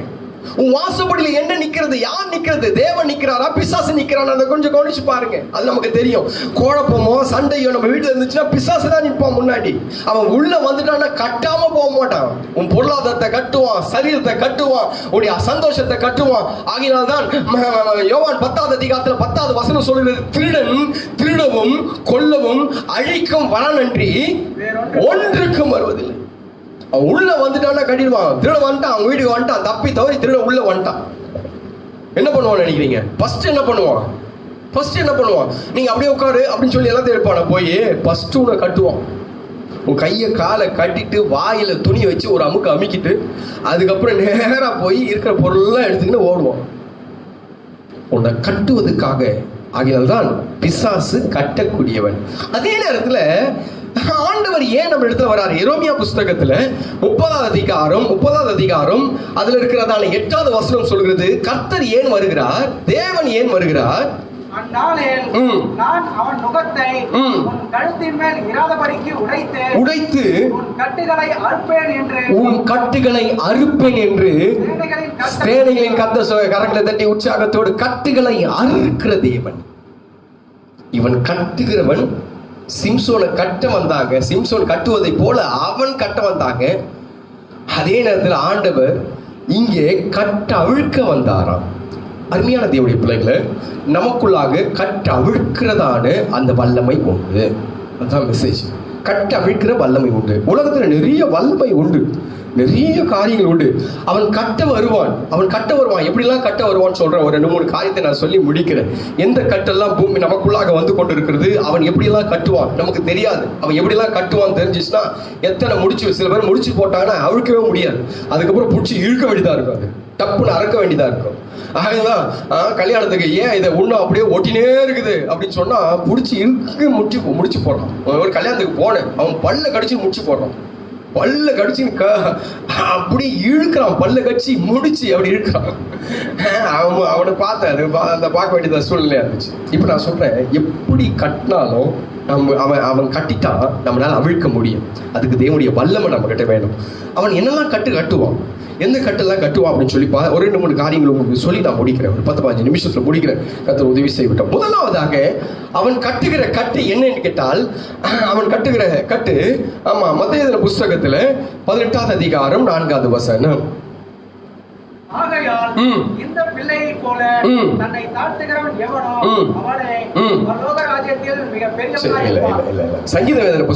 உன் வாசப்படியில் என்ன நிக்கிறது? யார் நிக்கிறது? தேவன் நிக்கிறாரா, பிசாசு நிக்கிறானா? அதை கொஞ்சம் கவனிச்சு பாருங்க. அது நமக்கு தெரியும். குழப்பமோ சண்டையோ நம்ம வீட்டுல இருந்துச்சுன்னா பிசாசு தான் நிற்பான் முன்னாடி. அவன் உள்ள வந்துட்டான்னா கட்டாம போக மாட்டான். உன் பொருளாதாரத்தை கட்டுவான், சரீரத்தை கட்டுவான், உடைய சந்தோஷத்தை கட்டுவான். ஆகினால்தான் யோவான் 10வது அதிகாரத்துல 10வது வசனம் சொல்லுகிறது, திருடன் திருடவும் கொல்லவும் அழிக்கும் வரானன்றி ஒன்றுக்கும் வருவதில்லை. அவன் உள்ள வந்துட்டான்னா கட்டிடுவான். திருட வந்துட்டான், அவங்க வீட்டுக்கு வந்துட்டான், தப்பி தவறி திருட உள்ள வந்துட்டான். என்ன பண்ணுவான்னு நினைக்கிறீங்க? ஃபர்ஸ்ட் என்ன பண்ணுவான்? நீங்க அப்படியே உட்காரு அப்படின்னு சொல்லி எல்லாத்தையும் எடுப்பான போய் ஃபர்ஸ்ட் உன்னை கட்டுவான். உன் கையை காலை கட்டிட்டு வாயில துணி வச்சு ஒரு அமுக்கு அமுக்கிட்டு அதுக்கப்புறம் நேரா போய் இருக்கிற பொருளெல்லாம் எடுத்துக்கிட்டு ஓடுவான், உன்னை கட்டுவதற்காக. ஆகினால்தான் பிசாசு கட்டக்கூடியவன். அதே நேரத்துல ஆண்டவர் ஏன் நம்ம இடத்துல வராரு? எரேமியா புஸ்தகத்துல 30வது அதிகாரம் அதுல இருக்கிறதான 8வது வசனம் சொல்கிறது, கர்த்தர் ஏன் வருகிறார், தேவன் ஏன் வருகிறார்? அந்நாளில் நான் அவன் நுகத்தை உன் கழுத்தின் மேல் இராதபடிக்கு உடைத்து உன் கட்டுகளை அறுப்பேன் என்று சேனைகளின் கர்த்தர் கரங்களை தட்டி உற்சாகத்தோடு, கட்டுகளை அறுக்கிற தேவன். இவன் கட்டுகிறவன். சிம்சோனை கட்ட வந்தாங்க, சிம்சோன் கட்டுவதை போல அவன் கட்ட வந்தாங்க. அதே நேரத்தில் ஆண்டவர் இங்கே கட்ட அவிழ்க்க வந்தாராம். அருமையான தேவனுடைய பிள்ளைகளை, நமக்குள்ளாக கட்ட அவிழ்க்கிறதான அந்த வல்லமை உண்டு. அதுதான் மெசேஜ். கட்ட அவிழ்க்கிற வல்லமை உண்டு. உலகத்துல நிறைய வல்லமை உண்டு, நிறைய காரியங்கள் உண்டு. அவன் கட்ட வருவான். எப்படிலாம் கட்ட வருவான்னு சொல்றேன். ஒரு 2-3 காரியத்தை நான் சொல்லி முடிக்கிறேன். எந்த கட்டெல்லாம் பூமி நமக்குள்ளாக வந்து கொண்டு இருக்கிறது, அவன் எப்படிலாம் கட்டுவான் நமக்கு தெரியாது. அவன் எப்படிலாம் கட்டுவான்னு தெரிஞ்சிச்சுன்னா எத்தனை முடிச்சு, சில பேர் முடிச்சு போட்டாங்கன்னா அவிழ்க்கவே முடியாது. அதுக்கப்புறம் பிடிச்சி இழுக்க வேண்டியதா இருக்கும், அது டப்புன்னு அறக்க வேண்டியதா இருக்கும். ஆகதான் கல்யாணத்துக்கு ஏன் இதை இன்னும் அப்படியே ஒட்டினே இருக்குது அப்படின்னு சொன்னா பிடிச்சி இழுக்க முடிச்சு போடுறான். ஒரு கல்யாணத்துக்கு போனேன், அவன் பல்ல கடிச்சு முடிச்சு போடுறான். பல்ல கடிச்சு அப்படி இழுக்கிறான், பல்ல கடிச்சு முடிச்சு அப்படி இழுக்கிறான். அவனை பார்த்தேன், அந்த பார்க்க வேண்டியத சூழ்நிலையா இருந்துச்சு. இப்ப நான் சொல்றேன், எப்படி கட்டினாலும் அவன் கட்டிட்டா நம்மளால அவிழ்க்க முடியும். அதுக்கு தேவனுடைய வல்லமை நம்ம கிட்ட வேணும். அவன் என்னெல்லாம் கட்டுவான், எந்த கட்டெல்லாம் கட்டுவான் அப்படின்னு சொல்லி ஒரு 2-3 காரியங்கள் உங்களுக்கு சொல்லி நான் முடிக்கிறேன். ஒரு 10-15 நிமிஷத்துல முடிக்கிறேன். கர்த்தர் உதவி செய்யட்டும். முதலாவதாக அவன் கட்டுகிற கட்டு என்னன்னு கேட்டால், அவன் கட்டுகிற கட்டு, ஆமா, மத்தேயு புஸ்தகத்துல 18வது அதிகாரம் 4வது வசனம். ஆகையால் இந்த பிள்ளையை போல தன்னை தாழ்த்துகிறவன் எவனோ அவனே பரலோக ராஜ்யத்தில் மிகப்பெரியவனாய் இருப்பான். சங்கீத எழுதின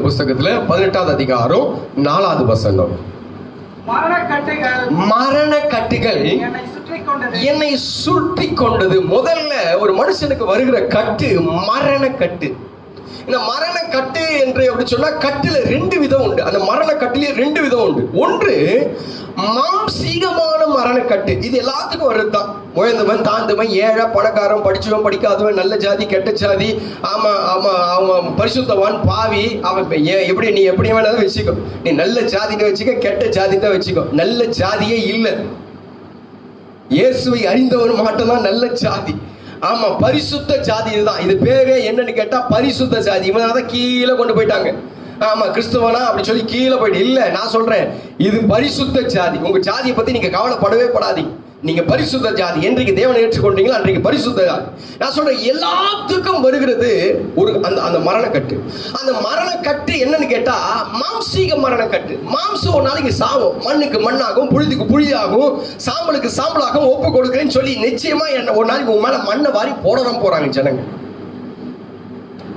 புஸ்தகத்துல 18வது அதிகாரம் 4வது வசனம். மரண கட்டுகள் என்னை சுற்றி கொண்டது. முதல்ல ஒரு மனுஷனுக்கு வருகிற கட்டு மரண கட்டு. இந்த மரண கட்டு என்று எப்படி சொன்னா, கட்டுல 2 விதம் உண்டு. அந்த மரண கட்டிலே 2 விதம் உண்டு. ஒன்று மாம்சீகமான மரணக்கட்டு. இது எல்லாத்துக்கும் வருதுதான். உயர்ந்தவன் தாழ்ந்தவன், ஏழை பணக்காரன், படிச்சவன் படிக்காதவன், நல்ல ஜாதி கெட்ட ஜாதி, அவன் பரிசுத்தவான் பாவி, அவன் எப்படி நீ எப்படி வேணாலும் வச்சுக்கோ. நீ நல்ல ஜாதின்னு வச்சுக்க, கெட்ட ஜாதின்னு தான் வச்சுக்கோ. நல்ல ஜாதியே இல்லை. இயேசுவை அறிந்தவன் மட்டும்தான் நல்ல ஜாதி. ஆமா, பரிசுத்த ஜாதி இதுதான். இது பேரே என்னன்னு கேட்டா பரிசுத்த ஜாதி. இவனாதான் கீழே கொண்டு போயிட்டாங்க. ஆமா, கிறிஸ்துவனா அப்படி சொல்லி கீழே போயிட்டு இல்ல. நான் சொல்றேன், இது பரிசுத்த ஜாதி. உங்க ஜாதியை பத்தி நீங்க கவலைப்படவே படாதீங்க. நீங்க பரிசுத்த ஜாதி. என்றைக்கு தேவனை ஏற்றுக்கொண்டீங்களோ அன்றைக்கு பரிசுத்த ஜாதி. நான் சொல்றேன், எல்லாத்துக்கும் வருகிறது ஒரு அந்த மரணக்கட்டு. அந்த மரணக்கட்டு என்னன்னு கேட்டா மாம்சீக மரணக்கட்டு. மாம்சம் ஒரு நாளைக்கு சாவும், மண்ணுக்கு மண்ணாகும், புழுதிக்கு புழுதியாகும், சாம்பலுக்கு சாம்பலாகும், ஒப்பு கொடுக்குறேன்னு சொல்லி நிச்சயமா என்ன ஒரு நாளைக்கு உங்க மேல மண்ணை வாரி போடதான் போறாங்க ஜனங்க.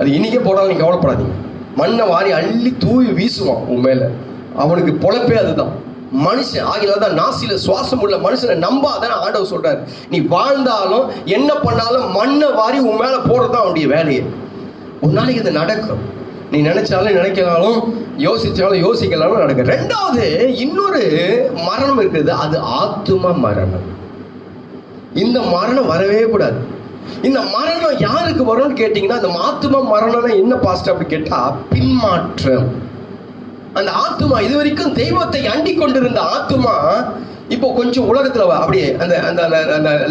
அது இன்னைக்கே போடாலும் நீங்க கவலைப்படாதீங்க. மண்ணை வாரி அள்ளி தூவி வீசுவான் உன் மேல. அவனுக்கு பொழப்பே அதுதான். மனுஷன் ஆகியதான் நாசில சுவாசம் உள்ள மனுஷனை நம்பாதான் ஆண்டவர் சொல்றாரு. நீ வாழ்ந்தாலும் என்ன பண்ணாலும் மண்ணை வாரி உன் மேல போடுறதுதான் அவனுடைய வேலையை. ஒரு நாளைக்கு இது நடக்கும். நீ நினைச்சாலும் நினைக்கலாலும் யோசிச்சாலும் யோசிக்கலாலும் நடக்கும். 2வது இன்னொரு மரணம் இருக்குது. அது ஆத்தும மரணம். இந்த மரணம் வரவே கூடாது. இந்த மரணம் யாருக்கு வரும்னு கேட்டீங்கன்னா, அந்த ஆத்துமா மரணம்னா என்ன பாஸ்டர் அப்படி கேட்டா, பின்மாற்றம். அந்த ஆத்துமா இது வரைக்கும் தெய்வத்தை அண்டி கொண்டிருந்த ஆத்துமா இப்போ கொஞ்சம் உலகத்துல அப்படியே அந்த அந்த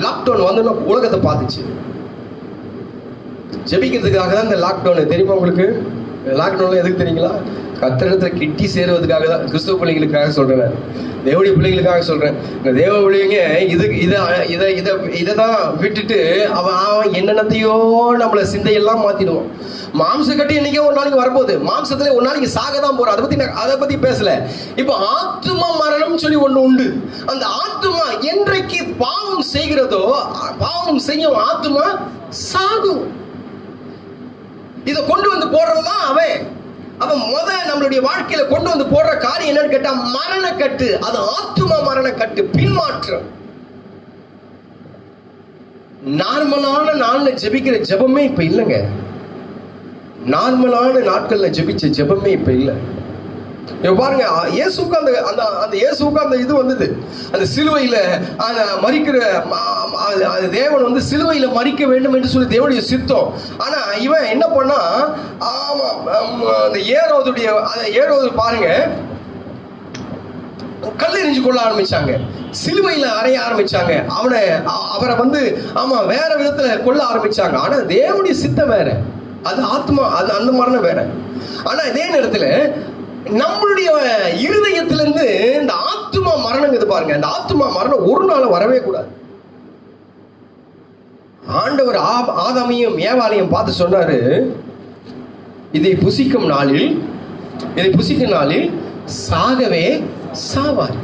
லாக்டவுன் வந்து உலகத்தை பார்த்துச்சு. ஜெபிக்கிறதுக்காக தான் இந்த லாக்டவுன். தெரியுமா உங்களுக்கு? லாக்டவுன்ல எதுக்கு தெரியுங்களா? கத்திரத்துல கிட்டி சேருவதுக்காக தான். கிறிஸ்துவ பிள்ளைங்களுக்காக சொல்றேன், தேவடைய பிள்ளைங்களுக்காக சொல்றேன். இந்த தேவ பிள்ளைங்க இதை தான் விட்டுட்டு அவன் என்னென்னத்தையோ நம்மள சிந்தையெல்லாம் மாத்திடுவோம். மாம்ச கட்டி என்னைக்கோ ஒரு நாளைக்கு வரப்போகுது. மாம்சத்துல ஒரு நாளைக்கு சாக தான் போறோம். அதை பத்தி பேசல. இப்போ ஆத்துமா மரணம் சொல்லி ஒண்ணு உண்டு. அந்த ஆத்துமா என்றைக்கு பாவம் செய்கிறதோ, பாவம் செய்யும் ஆத்துமா சாகும். இதை கொண்டு வந்து போடுறதுதான் அவன் நம்மளுடைய வாழ்க்கையில கொண்டு வந்து போடுற காரியம் என்னன்னு கேட்டா மரணக்கட்டு. அது ஆத்துமா மரணக்கட்டு, பின்மாற்றம். நார்மலான நாள்ல ஜெபிக்கிற ஜெபமே இப்ப இல்லைங்க. நார்மலான நாட்கள்ல ஜெபிச்ச ஜெபமே இப்ப இல்லை. பாருங்க, இயேசுக்கு அந்த இயேசுக்கு அந்த இது வந்தது. அந்த சிலுவையில மரிக்கிற தேவன் வந்து சிலுவையில மரிக்க வேண்டும் என்று சொல்லி தேவனுடைய சித்தம். ஆனா இவன் என்ன பண்ணா, அந்த ஏரோது பாருங்க, கல்லெறிஞ்சு கொள்ள ஆரம்பிச்சாங்க, சிலுவையில அறைய ஆரம்பிச்சாங்க, அவரை வந்து வேற விதத்துல கொல்ல ஆரம்பிச்சாங்க. ஆனா தேவனுடைய சித்தம் வேற, அது ஆத்மா, அது அந்த மரணம் வேற. ஆனா இதே நேரத்துல நம்மளுடைய இருதயத்திலிருந்து இந்த ஆத்துமா மரணம் பாருங்க, இந்த ஆத்துமா மரணம் ஒரு நாள் வரவே கூடாது. ஆண்டவர் ஆதாமையும் ஏவாளையும் பார்த்து சொன்னாரு, இதை புசிக்கும் நாளில் சாகவே சாவார்.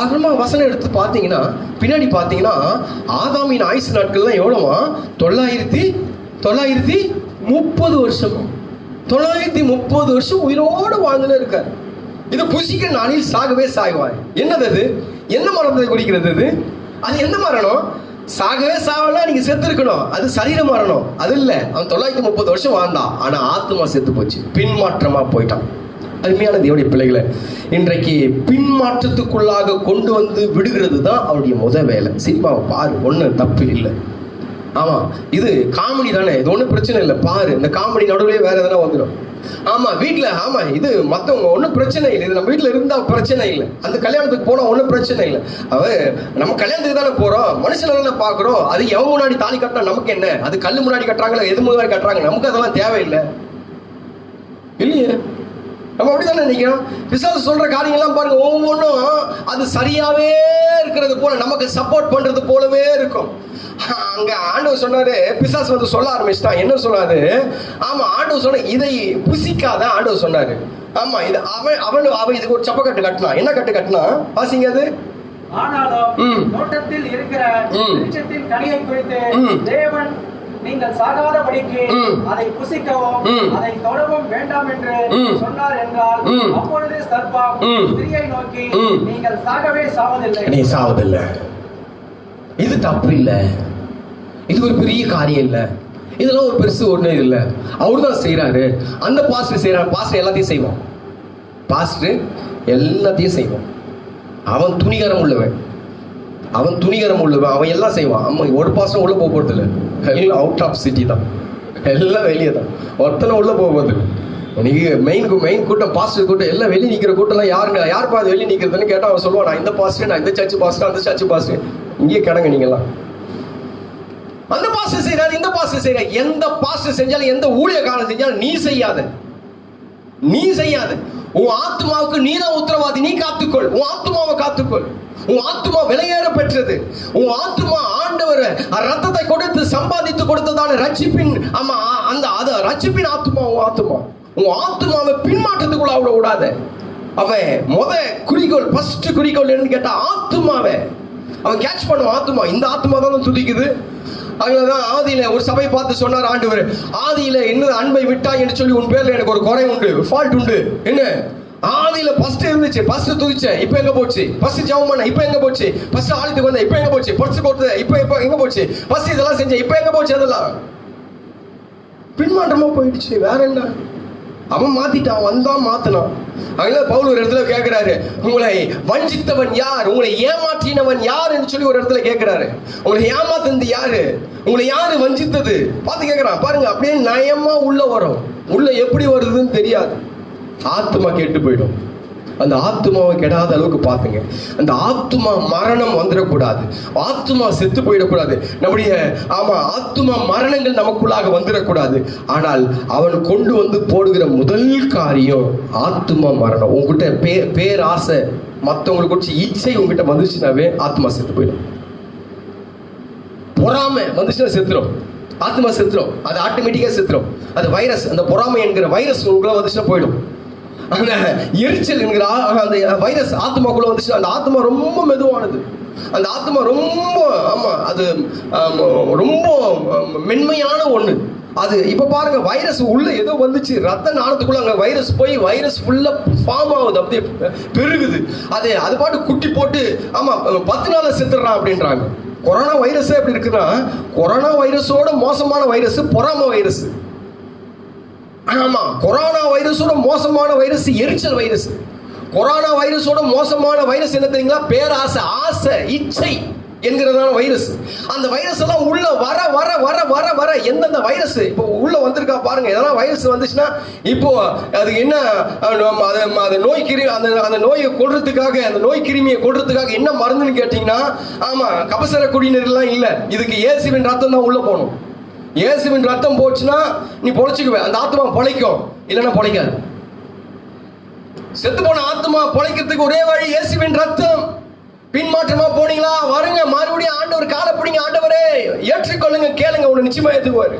அப்புறமா வசனம் எடுத்து பார்த்தீங்கன்னா, பின்னாடி பார்த்தீங்கன்னா ஆதாமின் ஆயுசு நாட்கள் தான் எவ்வளவா? 930 வருஷம். 930 வருஷம் உயிரோடு வாழ்ந்துன்னு இருக்கார். இது புசிக்கிற நாளில் சாகவே சாகுவார். என்னது அது? என்ன மரணத்தை குறிக்கிறது? அது எந்த மரணம்? சாகவே சாவனா நீங்க செத்து இருக்கணும், அது சரீர மரணம். அது இல்ல. அவன் 930 வருஷம் வாழ்ந்தான், ஆனா ஆத்மா செத்து போச்சு, பின்மாற்றமா போயிட்டான். அருமையான தேவனுடைய பிள்ளைகளை, இன்றைக்கு பின்மாற்றத்துக்குள்ளாக கொண்டு வந்து விடுகிறது தான் அவருடைய வேலை. சினிமாவை பாரு, ஒன்றும் தப்பு இல்லை. ஆமா, இது காமெடி தானே, இது ஒன்றும் பிரச்சனை இல்லை. பாரு, இந்த காமெடி நடுவுலயே வேற எதனா வந்துடும். வீட்டுல இது மத்தவங்க ஒன்றும் பிரச்சனை இல்லை, இது நம்ம வீட்டுல இருந்தா பிரச்சனை இல்லை. அந்த கல்யாணத்துக்கு போனா ஒன்றும் பிரச்சனை இல்லை. நம்ம கல்யாணத்துக்கு தானே போறோம், மனுஷனை தானே பாக்குறோம். அது எவன் முன்னாடி தாலி கட்டினா நமக்கு என்ன? அது கல்லு முன்னாடி கட்டுறாங்களா, எது முன்னாடி கட்டுறாங்க, நமக்கு அதெல்லாம் தேவையில்லை இல்லையே. நம்ம அப்படித்தானே நினைக்கிறோம். பிசாசு சொல்ற காரியங்கள்லாம் பாருங்க, ஒவ்வொன்றும் அது சரியாவே இருக்கிறது போல, நமக்கு சப்போர்ட் பண்றது போலவே இருக்கும். அங்க ஆண்டவர் சொன்னாரு, பிசாசு வந்து சொல்ல ஆரம்பிச்சிட்டான். என்ன சொன்னாரு? ஆண்டவர் சொன்ன இதை புசிக்காத ஆண்டவர் சொன்னாரு. இது அவன் இதுக்கு ஒரு சப்பக்கட்டு கட்டினா. என்ன கட்டு கட்டினா பாசிங்க? அது ஆனாலும் தோட்டத்தில் இருக்கிற விருட்சத்தின் கனியை குறித்து தேவன் நீங்கள் சாகாதபடிக்கு அதை புசிக்கவும் அதை தொடவும் வேண்டாம் என்று சொன்னார் என்றால், அப்பொழுது சர்ப்பம் ஸ்திரியை நோக்கி, நீங்கள் சாகவே சாவதில்லை, நீ சாவதில்லை. இது தப்பு இல்லை, இது ஒரு பெரிய காரியம் இல்லை, இதெல்லாம் ஒரு பெருசு ஒண்ணு இல்லை. அவரு தான் செய்யறாரு, அந்த பாஸ்டர் செய்யறாரு. பாஸ்டர் எல்லாத்தையும் செய்வான், பாஸ்டர் எல்லாத்தையும் செய்வான். அவன் துணிகரம் உள்ளவன், அவன் எல்லாம் செய்வான். ஒரு பாஸ்டர் உள்ள போக போறது இல்லை, எல்லாம் அவுட் ஆஃப் சிட்டி தான், எல்லாம் வெளியே தான். ஒருத்தனை உள்ள போக போறது இல்லை. இன்னைக்கு மெயின் கூட்டம், பாஸ்டர் கூட்டம் எல்லாம் வெளியே நிற்கிற கூட்டம்லாம் யாருப்பா அது வெளியே நிற்கிறதுன்னு கேட்டால் அவன் சொல்லுவான், நான் இந்த பாஸ்டர், நான் இந்த சர்ச்சு பாஸ்டர், அந்த சர்ச்சு பாஸ்டர். இங்கே கிடங்க நீங்கெல்லாம். அந்த பாஸ்டர் செய்யறாரு, இந்த பாஸ்டர் செய்யறாரு. எந்த பாஸ்டர் செஞ்சாலும், எந்த ஊழியக்காரன் செஞ்சாலும் நீ செய்யாத. உன் ஆத்மாவுக்கு நீ தான் உத்தரவாதி. நீ காத்துக்கொள், உன் ஆத்மாவை காத்துக்கொள். உன் ஆத்மா விலையேற பெற்றது. உன் ஆத்மா ஆண்டவர் ரத்தத்தை கொடுத்து சம்பாதித்து கொடுத்ததான ரட்சிப்பின் அந்த ரட்சிப்பின் ஆத்மா. உன் ஆத்மாவை பின்மாற்றத்துக்குள்ள அவ்வளவு விடாத. அவன் குறிக்கோள், ஃபர்ஸ்ட் குறிக்கோள் என்னன்னு கேட்டா ஆத்மாவை அவன் கேட்ச் பண்ணுவான். ஆத்மா, இந்த ஆத்மா தான் துதிக்குது. அதனாலதான் ஆதியில ஒரு சபை பார்த்து சொன்னார் ஆண்டவர், ஆதியில என்ன அன்பை விட்டா என்று சொல்லி உன் பேர்ல எனக்கு ஒரு குறை உண்டு, ஃபால்ட் உண்டு. என்ன? ஆதியில ஃபர்ஸ்ட் இருந்துச்சு, ஃபர்ஸ்ட் துதிச்சேன், இப்போ எங்க போச்சு? ஃபர்ஸ்ட் ஜெபம் பண்ண, இப்போ எங்க போச்சு? ஃபர்ஸ்ட் ஆலயத்துக்கு வந்த, இப்போ எங்க போச்சு? ஃபர்ஸ்ட் கொடுத்த, இப்போ எங்க போச்சு? ஃபர்ஸ்ட் இதெல்லாம் செஞ்சேன், இப்போ எங்க போச்சு? அதெல்லாம் பின்மாற்றமா போயிடுச்சு. வேற என்ன? அவன் மாத்திட்டான், வந்தான் மாத்தினான். அதனால பவுல் ஒரு இடத்துல கேட்கிறாரு, உங்களை வஞ்சித்தவன் யார், உங்களை ஏமாற்றினவன் யார் என்று சொல்லி ஒரு இடத்துல கேட்கிறாரு. உங்களை ஏமாத்தது யாரு, உங்களை யாரு வஞ்சித்தது பார்த்து கேட்கிறான். பாருங்க, அப்படியே நயமா உள்ள வரும். உள்ள எப்படி வருதுன்னு தெரியாது. ஆத்மா கெட்டு போயிடும். அந்த ஆத்மாவை கெடாத அளவுக்கு பார்த்துங்க. அந்த ஆத்மா மரணம் வந்துடக்கூடாது, ஆத்மா செத்து போயிடக்கூடாது. நம்முடைய ஆத்மா மரணங்கள் நமக்குள்ளாக வந்துடக்கூடாது. ஆனால் அவன் கொண்டு வந்து போடுகிற முதல் காரியம் ஆத்மா மரணம். உங்ககிட்ட பேராசை, மற்றவங்களுக்கு குறிச்சு இச்சை உங்ககிட்ட வந்துச்சுனாவே ஆத்மா செத்து போயிடும். பொறாமை வந்துச்சுன்னா செத்துரும், ஆத்மா செத்துரும். அது ஆட்டோமேட்டிக்கா செத்துரும். அது வைரஸ், அந்த பொறாமை என்கிற வைரஸ் உங்களுக்குள்ள வந்துச்சுன்னா போயிடும். அந்த எரிச்சல் என்கிற அந்த வைரஸ் ஆத்மாக்குள்ள வந்துச்சு. அந்த ஆத்மா ரொம்ப மெதுவானது. அந்த ஆத்மா ரொம்ப அது ரொம்ப மென்மையான ஒண்ணு. அது இப்ப பாருங்க, வைரஸ் உள்ள ஏதோ வந்துச்சு, ரத்த நாளத்துக்குள்ள அங்க வைரஸ் போய் வைரஸ் ஃபுல்லா ஃபார்ம் ஆகுது, அப்படியே பெருகுது. அது பாட்டு குட்டி போட்டு 10 நாள்ல செத்துறான் அப்படின்றாங்க. கொரோனா வைரஸ் எப்படி இருக்குன்னா, கொரோனா வைரஸோட மோசமான வைரஸ் பொறாமை வைரஸ். கொரோனா வைரஸோட மோசமான வைரஸ் எரிச்சல் வைரஸ். கொரோனா வைரஸோட மோசமான வைரஸ் என்ன தெரியுங்களா? பேராசை, ஆசை, இச்சை என்கிறதான வைரஸ். அந்த வைரஸ் எல்லாம் உள்ள வர வர வர வர வர எந்தெந்த வைரஸ் இப்போ உள்ள வந்திருக்கா பாருங்க. எதனா வைரஸ் வந்துச்சுன்னா இப்போ அது என்ன, அந்த நோய் கிருமி, அந்த நோயை கொல்றதுக்காக, அந்த நோய் கிருமியை கொல்றதுக்காக என்ன மருந்துன்னு கேட்டீங்கன்னா, கபசர குடிநீர்லாம் இல்லை. இதுக்கு இயேசுவின் ரத்தம் தான் உள்ள போகணும். இயேசுவின் ரத்தம் போச்சுன்னா நீ பொழைச்சுக்குவே, அந்த ஆத்மா பொழைக்கும், இல்லைன்னா பொழைக்காது. செத்து போன ஆத்மா பொழைக்கிறதுக்கு ஒரே வழி இயேசுவின் ரத்தம். பின்மாற்றமா போனீங்களா, வருங்க மறுபடியும் ஆண்டவர் காலை பிடிங்க, ஆண்டவரே ஏற்றுக்கொள்ளுங்க, கேளுங்க, உன்னை நிச்சயமா ஏற்றுக்குவாரு.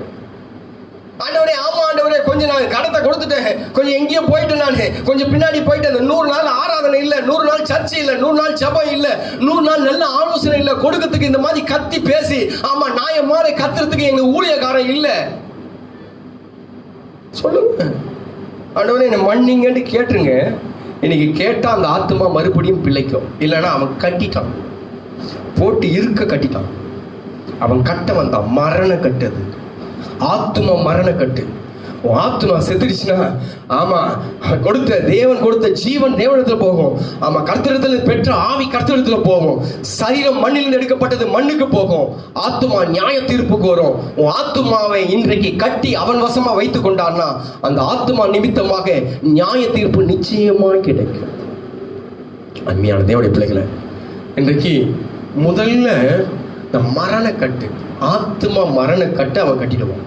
ஆண்டவரே, ஆமா ஆண்டவரே, கொஞ்சம் நான் கடத்தை கொடுத்துட்டேன், கொஞ்சம் எங்கேயோ போயிட்டேன், நான் கொஞ்சம் பின்னாடி போயிட்டேன், அந்த 100 நாள் ஆராதனை இல்லை, 100 நாள் சர்ச்சை இல்லை, 100 நாள் ஜெபம் இல்லை, 100 நாள் நல்ல ஆலோசனை இல்லை, கொடுக்கறதுக்கு இந்த மாதிரி கத்தி பேசி நாயம் மாதிரி கத்துறதுக்கு எங்க ஊழியக்காரன் இல்லை. சொல்லுங்க, ஆண்டவரே என்னை மன்னிங்கன்னு கேட்டுருங்க. இன்னைக்கு கேட்டா அந்த ஆத்மா மறுபடியும் பிழைக்கும். இல்லைன்னா அவன் கட்டிட்டான், போட்டு இருக்க கட்டிட்டான். அவன் கட்ட வந்தான், மரண கட்டது, ஆத்மா மரண கட்டு. ஆத்மா செத்துடுச்சுன்னா கொடுத்த தேவன் கொடுத்த ஜீவன் தேவனிடத்துல போகும். கர்த்தரிடத்துல பெற்ற ஆவி கர்த்தரிடத்துல போகும். சரீரம் மண்ணில் எடுக்கப்பட்டது மண்ணுக்கு போகும். ஆத்மா நியாய தீர்ப்புக்கு வரும். உன் ஆத்மாவை இன்றைக்கு கட்டி அவன் வசமா வைத்துக் கொண்டான்னா அந்த ஆத்மா நிமித்தமாக நியாய தீர்ப்பு நிச்சயமா கிடைக்கும். அருமையான தேவனுடைய பிள்ளைகளை, இன்றைக்கு முதல்ல இந்த மரண கட்டு, ஆத்மா மரண கட்டு அவன் கட்டிடுவான்.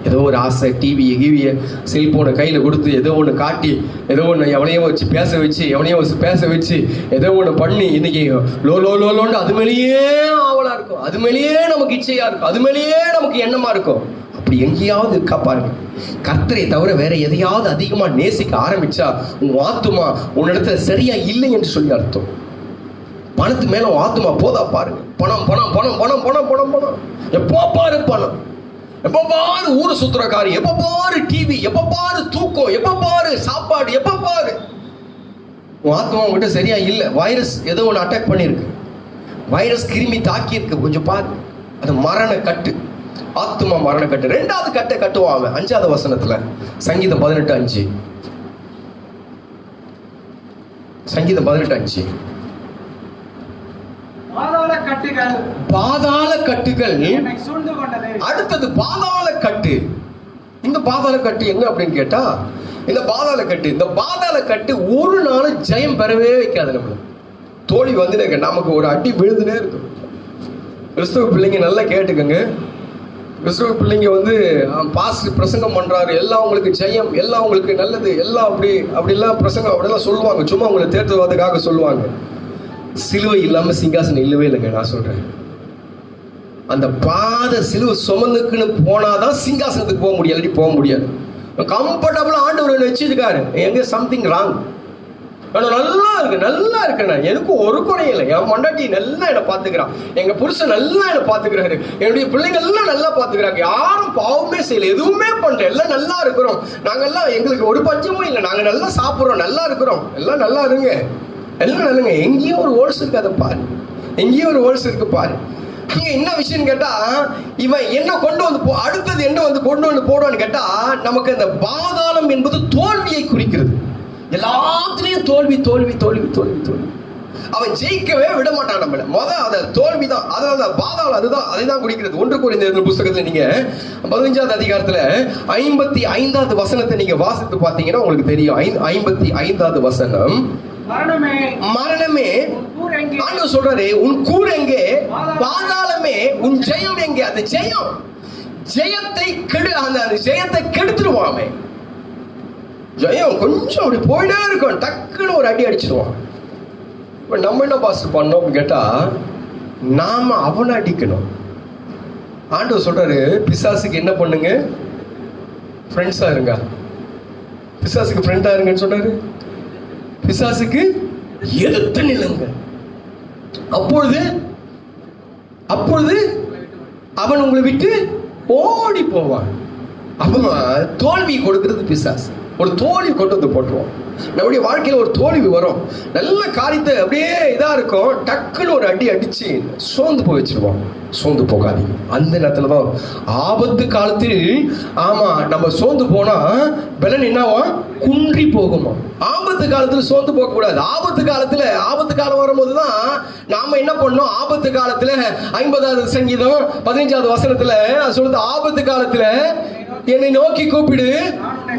ஏதோ ஒரு ஆசை, டிவியை செல்போனை கையில் கொடுத்து ஏதோ ஒன்று காட்டி, ஏதோ ஒன்று எவனையோ வச்சு பேச வச்சு ஏதோ ஒன்று பண்ணி இன்னைக்கு லோன்னு அது மேலேயே ஆவலாக இருக்கும், அது மேலேயே நமக்கு இச்சையாக இருக்கும், அது மேலேயே நமக்கு எண்ணமாக இருக்கும். அப்படி எங்கேயாவது இருக்கா பாருங்க. கர்த்தரை தவிர வேற எதையாவது அதிகமாக நேசிக்க ஆரம்பிச்சா உன் ஆத்துமா உன்னிடத்துல சரியா இல்லை என்று சொல்லி அர்த்தம். பணத்து மேல உன் ஆத்துமா போதா பாருங்க. பணம் பணம் பணம் பணம் பணம் பணம் பணம், எப்போ பாரு பணம், எப்ப பாரு ஊரு சுத்துற காரியம், எப்ப பாரு டிவி, எப்ப பாரு தூக்கம், எப்ப பாரு சாப்பாடு, எப்ப பாரு. உன் ஆத்மா உங்ககிட்ட சரியா இல்லை. வைரஸ் ஏதோ ஒன்று அட்டாக் பண்ணிருக்கு, வைரஸ் கிருமி தாக்கி இருக்கு, கொஞ்சம் பாரு. அது மரண கட்டு, ஆத்மா மரண கட்டு. 2வது கட்டை கட்டுவான் 5வது வசனத்துல, சங்கீதம் 18:5. சங்கீதம் 18:5. பாதாள கட்டுகள் அடுத்தது பாதாள கட்டு. இந்த பாதாள கட்டு எங்க அப்படின்னு கேட்டா, இந்த பாதாள கட்டு ஒரு நாள் ஜெயம் பெறவே வைக்காது. நம்மள தோழி வந்து நமக்கு ஒரு அடி விழுதுனே இருக்கும். கிறிஸ்துவ பிள்ளைங்க நல்லா கேட்டுக்கங்க. கிறிஸ்துவ பிள்ளைங்க வந்து பாஸ்டர் பிரசங்கம் பண்றாரு, எல்லாம் உங்களுக்கு ஜெயம், எல்லாம் உங்களுக்கு நல்லது, எல்லாம் அப்படிலாம் பிரசங்கம் அப்படிலாம் சொல்லுவாங்க. சும்மா உங்களை தேர்த்துவதற்காக சொல்லுவாங்க. சிலுவை இல்லாம சிங்காசனம் இல்லவே இல்லைங்க. நான் சொல்றேன், அந்த சிலுவை சுமந்துக்குன்னு போனாதான் சிங்காசனத்துக்கு போக முடியாது, போக முடியாது. கம்ஃபர்டபுளா ஆண்டவர் வச்சிருக்காரு. எங்க சம்திங் ராங். நல்லா இருக்கேன், எனக்கு ஒரு குறையும் இல்லை. என் மண்டாட்டி நல்லா என்னை பாத்துக்கிறான், எங்க புருஷன் நல்லா என்னை பாத்துக்கிறாரு, என்னுடைய பிள்ளைங்க எல்லாம் நல்லா பாத்துக்கிறாங்க, யாரும் பாவமே செய்யல, எதுவுமே பண்ற, எல்லாம் நல்லா இருக்கிறோம். நாங்கெல்லாம் எங்களுக்கு ஒரு பட்சமும் இல்லை, நாங்க நல்லா சாப்பிடுறோம், நல்லா இருக்கிறோம், எல்லாம் நல்லா இருங்க, எல்லாம் நல்லுங்க. எங்கேயோ ஒரு ஹோல்ஸ் இருக்கு, அதை பாரு, எங்கேயோ ஒரு ஹோல்ஸ் இருக்கு பாரு. இங்க என்ன விஷயம் கேட்டா, இவன் என்ன கொண்டு வந்து அடுத்தது என்ன வந்து கொண்டு வந்து போடுவான்னு கேட்டா, நமக்கு அந்த பாதாளம் என்பது குறிக்கிறது. எல்லாத்துலயும் தோல்வி தோல்வி தோல்வி தோல்வி தோல்வி. அவன் ஜெயிக்கவே விட மாட்டான் நம்மள. அத தோல்விதான், அதாவது பாதாளம், அதுதான் அதை தான் குறிக்கிறது. 1 கொரிந்தியர் புஸ்தகத்துல நீங்க 15வது அதிகாரத்துல 55வது வசனத்தை நீங்க வாசித்து பார்த்தீங்கன்னா உங்களுக்கு தெரியும். 55வது வசனம், மரணமே ஆண்டவர் சொல்றாரு, உன் கூர் எங்கே, பாதாளமே உன் ஜெயம் எங்கே. அந்த ஜெயத்தை அந்த ஜெயத்தை கெடுத்துருவாமே. ஜெயம் கொஞ்சம் அப்படி போயிட்டே இருக்கும், டக்குன்னு ஒரு அடி அடிச்சிருவான். நம்ம என்ன பாஸ்டர் பண்ணோம் கேட்டா, நாம அவனை அடிக்கணும். ஆண்டவர் சொல்றாரு, பிசாசுக்கு என்ன பண்ணுங்க, ஃப்ரெண்ட்ஸா இருங்க. பிசாசுக்கு ஃப்ரெண்டா இருங்கன்னு சொல்றாரு. பிசாசுக்கு எதிர்த்து நில்லுங்க. அப்பொழுது அவன் உங்களை விட்டு ஓடி போவான். அவன் தோல்வி கொடுக்கிறது பிசாசு. ஒரு தோல்வி கொண்டு வந்து போட்டுருவோம். நம்முடைய வாழ்க்கையில ஒரு தோல்வி வரும், நல்ல காரியத்தை அப்படியே இதா இருக்கும், டக்குன்னு ஒரு அடி அடிச்சு சோர்ந்து போய் வச்சிருவோம். சோர்ந்து போகாதீங்க. அந்த நேரத்துலதான் ஆபத்து காலத்தில், ஆமா, நம்ம சோர்ந்து போனா பலன் என்னவா, குன்றி போகுமா. ஆபத்து காலத்துல சோர்ந்து போக கூடாது. ஆபத்து காலம் வரும்போதுதான் நாம என்ன பண்ணோம், ஆபத்து காலத்துல 50வது சங்கீதம் 15வது வசனத்துல சொல்லுது, ஆபத்து காலத்துல என்னை நோக்கி கூப்பிடு,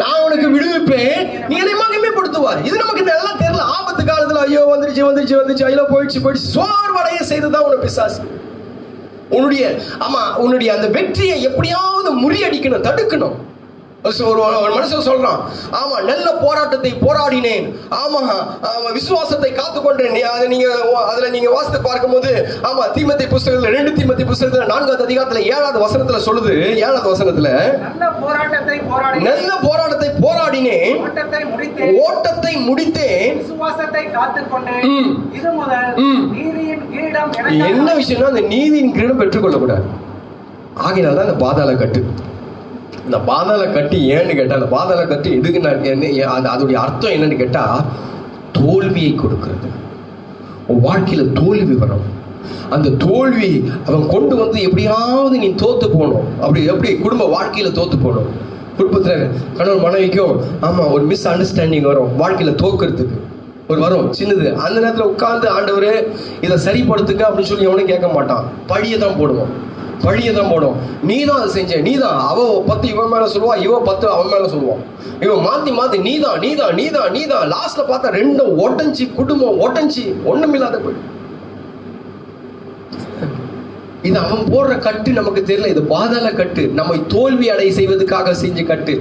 நான் உனக்கு விடுவிப்பேன், நீ என்னை மகிமைப்படுத்துவார். இது நமக்கு நல்லா தெரியல. ஆபத்து காலத்துல ஐயோ வந்துருச்சு ஐயோ போயிடுச்சு சோர்வடைய செய்துதான் உனக்கு பிசாசு. உன்னுடைய அந்த வெற்றியை எப்படியாவது முறியடிக்கணும், தடுக்கணும். ஒரு மனுஷன் சொல்றான், ஆமா, நல்ல போராட்டத்தை போராடினேன், ஆமா, விசுவாசத்தை காத்துக்கொண்டேன். அதுல நீங்க வாசித்து பார்க்கும்போது, ஆமா, தீமோத்தேயு புஸ்தகத்துல 2 தீமோத்தேயு புஸ்தகத்துல 4வது அதிகாரத்துல 7வது வசனத்துல சொல்லுது. 7வது வசனத்துல, நல்ல போராட்டத்தை போராடினேன், ஓட்டத்தை முடித்தேன், விசுவாசத்தை காத்துக்கொண்டேன். இது முதல் நீதியின் கிரீடம். என்ன விஷயம்னா, அந்த நீதியின் கிரீடம் பெற்றுக்கொள்ள கூடாது. ஆகையினால அந்த பாதாள கட்டு. இந்த பாதாள கட்டி ஏன்னு கேட்டா, அந்த பாதாள கட்டி எதுக்கு அதோடைய அர்த்தம் என்னன்னு கேட்டா, தோல்வியை கொடுக்கிறது. உன் வாழ்க்கையில தோல்வி வரும். அந்த தோல்வி அவன் கொண்டு வந்து எப்படியாவது நீ தோத்து போகணும். எப்படி குடும்ப வாழ்க்கையில தோத்து போகணும். குடும்பத்துல கணவன் மனைவிக்கும், ஆமா, ஒரு மிஸ் அண்டர்ஸ்டாண்டிங் வரும். வாழ்க்கையில தோக்குறதுக்கு வரும் சின்னது. அந்த நேரத்துல உட்கார்ந்து, ஆண்டவரே இதை சரிப்படுத்துங்க அப்படின்னு சொல்லி எவனும் கேட்க மாட்டான். பழியை தான் போடுவோம். நீ தான் அதை செஞ்ச, நீ தான். அவ 10 இவன் மேல சொல்லுவான், இவன் 10 அவன் மேல சொல்லுவான். இவன் மாத்தி நீ தான். லாஸ்ட்ல பார்த்தா 2 ஒட்டஞ்சி, குடும்பம் ஒட்டஞ்சி, ஒண்ணுமில்லாத போய். இது அவன் போடுற கட்டு நமக்கு தெரியல. இது பாதாள கட்டு, நம்மை தோல்வி அடைய செய்வதற்காக செஞ்ச கட்டு.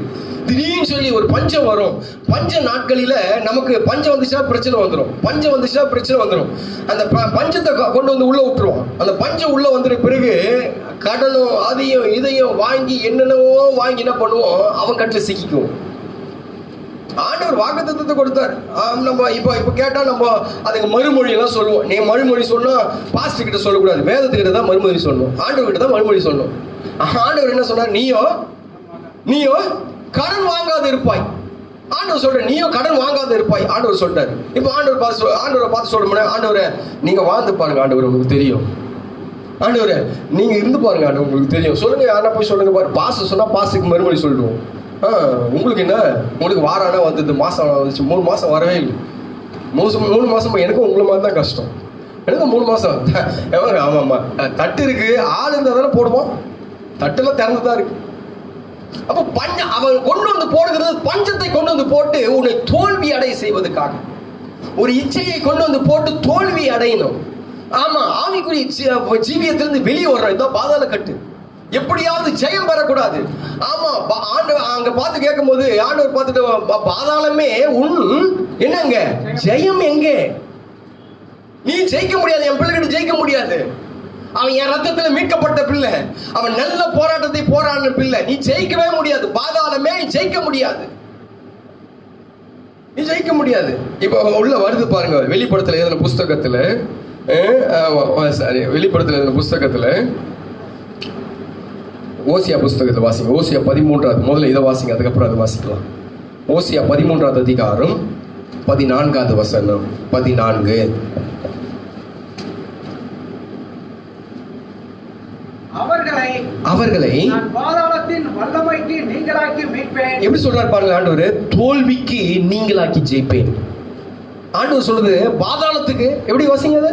திடீர்னு சொல்லி ஒரு பஞ்சம் வரும். பஞ்ச நாட்களில நமக்கு பஞ்சம் வந்துச்சுன்னா பிரச்சனை வந்துடும். அந்த பஞ்சத்தை கொண்டு வந்து உள்ள விட்டுருவோம். அந்த பஞ்சம் உள்ள வந்துட்ட பிறகு கடனும் அதையும் இதையும் வாங்கி என்னென்னவோ வாங்கி என்ன பண்ணுவோம், அவன் கட்டுல சிக்கிக்குவோம். ஆண்டவர் வாக்குத்தத்தத்தை கொடுத்தார். நம்ம இப்ப கேட்டா நம்ம அதுக்கு மறுமொழி எல்லாம் சொல்லுவோம். நீ மறுமொழி சொன்னா பாஸ்டர் கிட்ட சொல்லக்கூடாது, வேதத்துக்கிட்ட தான் மறுமொழி சொல்லணும், ஆண்டவர் கிட்ட தான் மறுமொழி சொல்லணும். ஆண்டவர் என்ன சொன்னார், நீயோ கடன் வாங்காது இருப்பாய். ஆண்டவர் சொல்ற, நீயோ கடன் வாங்காது இருப்பாய். ஆண்டவர் சொல்றாரு. இப்ப ஆண்டவரை பார்த்து சொல்ல முடியாது, ஆண்டவரை நீங்க வாழ்ந்து பாருங்க, ஆண்டவர் உங்களுக்கு தெரியும். ஆண்டவரை நீங்க இருந்து பாருங்க, ஆண்டவர் உங்களுக்கு தெரியும். சொல்லுங்க, யாரா போய் சொல்லுங்க பாரு. பாஸ்டர் சொன்னா பாஸ்டருக்கு மறுமொழி சொல்லிடுவோம். உங்களுக்கு என்ன, உங்களுக்கு வாரானா வந்து மாசம் வந்துச்சு, 3 மாசம் வரவே இல்லை. 3 மாசம் எனக்கும் உங்களை மாதிரி தான் கஷ்டம். எனக்கு 3 மாசம். ஆமாம்மா, தட்டு இருக்கு, ஆள் இருந்தால் தானே போடுவோம். தட்டெல்லாம் திறந்துதான் இருக்கு. அப்ப அவன் கொண்டு வந்து போடுகிறது, பஞ்சத்தை கொண்டு வந்து போட்டு உன்னை தோல்வி அடைய செய்வதற்காக. ஒரு இச்சையை கொண்டு வந்து போட்டு தோல்வி அடையணும். ஆமா, ஆவிக்குரிய ஜீவியத்திலிருந்து வெளியே வர்றோம். இதுதான் பாதாள கட்டு. எப்படியாவது ஜெயம் பெறக்கூடாது. ஆமா, அங்க பார்த்து கேட்கும் போது ஆண்டவர் பார்த்துட்டு, பாதாளமே உன் என்னங்க ஜெயம் எங்க? நீ ஜெயிக்க முடியாது, என் பிள்ளைகிட்ட ஜெயிக்க முடியாது. அவன் என் ரத்தத்துல மீட்கப்பட்ட பிள்ளை, அவன் நல்ல போராட்டத்தை போராடின பிள்ளை. நீ ஜெயிக்கவே முடியாது. பாதாளமே ஜெயிக்க முடியாது, நீ ஜெயிக்க முடியாது. இப்ப உள்ள வருது பாருங்க, வெளிப்படத்துல எழுதின புஸ்தகத்துல, வெளிப்படத்துல எழுதின புஸ்தகத்துல ஓசியா புஸ்தகத்தை வாசிங்க. ஓசியா 13வது, முதல்ல இதை வாசிங்க, அதுக்கப்புறம் அதை வாசிக்கலாம். ஓசியா 13வது அதிகாரம் 14வது வசனம். 14. அவர்களை பாதாளத்தின் வல்லமைக்கு நீங்களாக்கி மீட்பேன். எப்படி சொல்றாரு பாருங்க ஆண்டவர், தோல்விக்கு நீங்களாக்கி ஜெயிப்பேன். ஆண்டவர் சொல்றது பாதாளத்துக்கு, எப்படி வாசிங்க அது,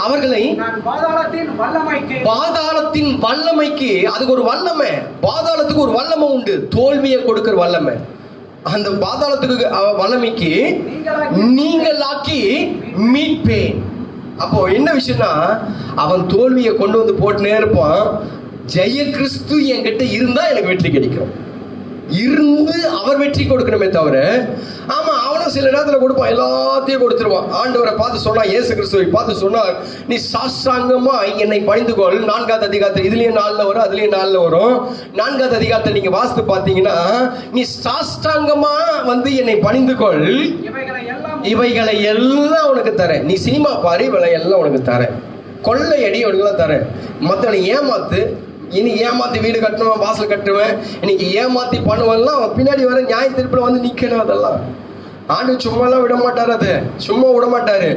அவர்களை நான் பாதாளத்தின் வல்லமைக்கு, பாதாளத்தின் வல்லமைக்கு, அதுக்கு ஒரு வல்லமை, பாதாளத்துக்கு ஒரு வல்லமை உண்டு, தோல்வியை கொடுக்கிற வல்லமை. அந்த பாதாளத்துக்கு வல்லமைக்கு நீங்களாக்கி மீட்பேன். அப்போ என்ன விஷயம்னா, அவன் தோல்வியை கொண்டு வந்து போட்டுனே இருப்பான். ஜெய கிறிஸ்து என்கிட்ட இருந்தா எனக்கு வெற்றி கிடைக்கும், இருந்து அவர் வெற்றி கொடுக்கணுமே தவிர, ஆமா அவனும் சில நேரத்துல கொடுப்பான், எல்லாத்தையும் கொடுத்துருவான். ஆண்டவரை பார்த்து சொன்னா, இயேசு கிறிஸ்துவை பார்த்து சொன்னார், நீ சாஷ்டாங்கமா என்னை பணிந்துகொள். 4வது அதிகாரத்தில் இதுலயும் 4ல வரும், அதுலயும் 4ல வரும். 4வது அதிகாரத்தை நீங்க வாசித்து பார்த்தீங்கன்னா, நீ சாஷ்டாங்கமா வந்து என்னை பணிந்துகொள், இவைகளை எல்லாம் உனக்கு தரேன். நீ சினிமா பாரு, இவளை எல்லாம் உனக்கு தரேன். கொள்ளையடி உனக்கு எல்லாம் தரேன். மத்தவனை ஏமாத்து, இனி ஏமாத்தி வீடு கட்டுவேன், வாசல் கட்டுவேன், இன்னைக்கு ஏமாத்தி பண்ணுவேன்லாம் பின்னாடி வர நியாய தீர்ப்புல வந்து நிக்கணும். அதெல்லாம் ஆண்டு சும்மா எல்லாம் விட மாட்டாரு, அது சும்மா விட மாட்டாரு.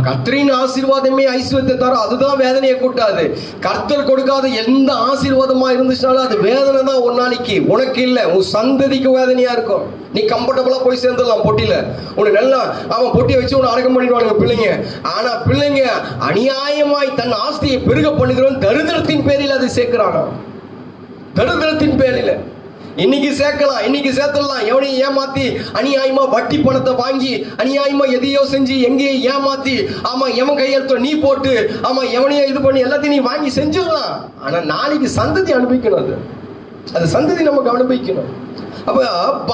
கர்த்தரின் ஆசீர்வாதமே ஐஸ்வர்யத்தை தரும், அதுதான் வேதனையை கூட்டாது. கர்த்தர் கொடுக்காத எந்த ஆசீர்வாதமா இருந்துச்சுனாலும் அது வேதனை தான். ஒரு நாளைக்கு உனக்கு இல்ல, உன் சந்ததிக்கு வேதனையா இருக்கும். நீ கம்ஃபர்டபுளா போய் சேர்ந்துடலாம் பொட்டியில, உனக்கு நல்லா அவன் பொட்டியை வச்சு உன்னை அடக்கம் பண்ணிடுவாங்க பிள்ளைங்க. ஆனா பிள்ளைங்க அநியாயமாய் தன் ஆஸ்தியை பெருக பண்ணுகிறோம், தரித்திரத்தின் பேரில் அதை சேர்க்கிறாங்க. தரித்திரத்தின் பேரில் இன்னைக்கு சேர்க்கலாம், இன்னைக்கு சேர்த்துடலாம். எவனையும் ஏமாத்தி அநியாயமா வட்டி பணத்தை வாங்கி அநியாயமா எதையோ செஞ்சு எங்கேயோ ஏமாத்தி, ஆமா எவன் கையெழுத்த நீ போட்டு, ஆமா எவனையோ இது பண்ணி எல்லாத்தையும் நீ வாங்கி செஞ்சிடலாம். ஆனா நாளைக்கு சந்ததி அனுபவிக்கணும், அது சந்ததி நமக்கு அனுபவிக்கணும். அப்ப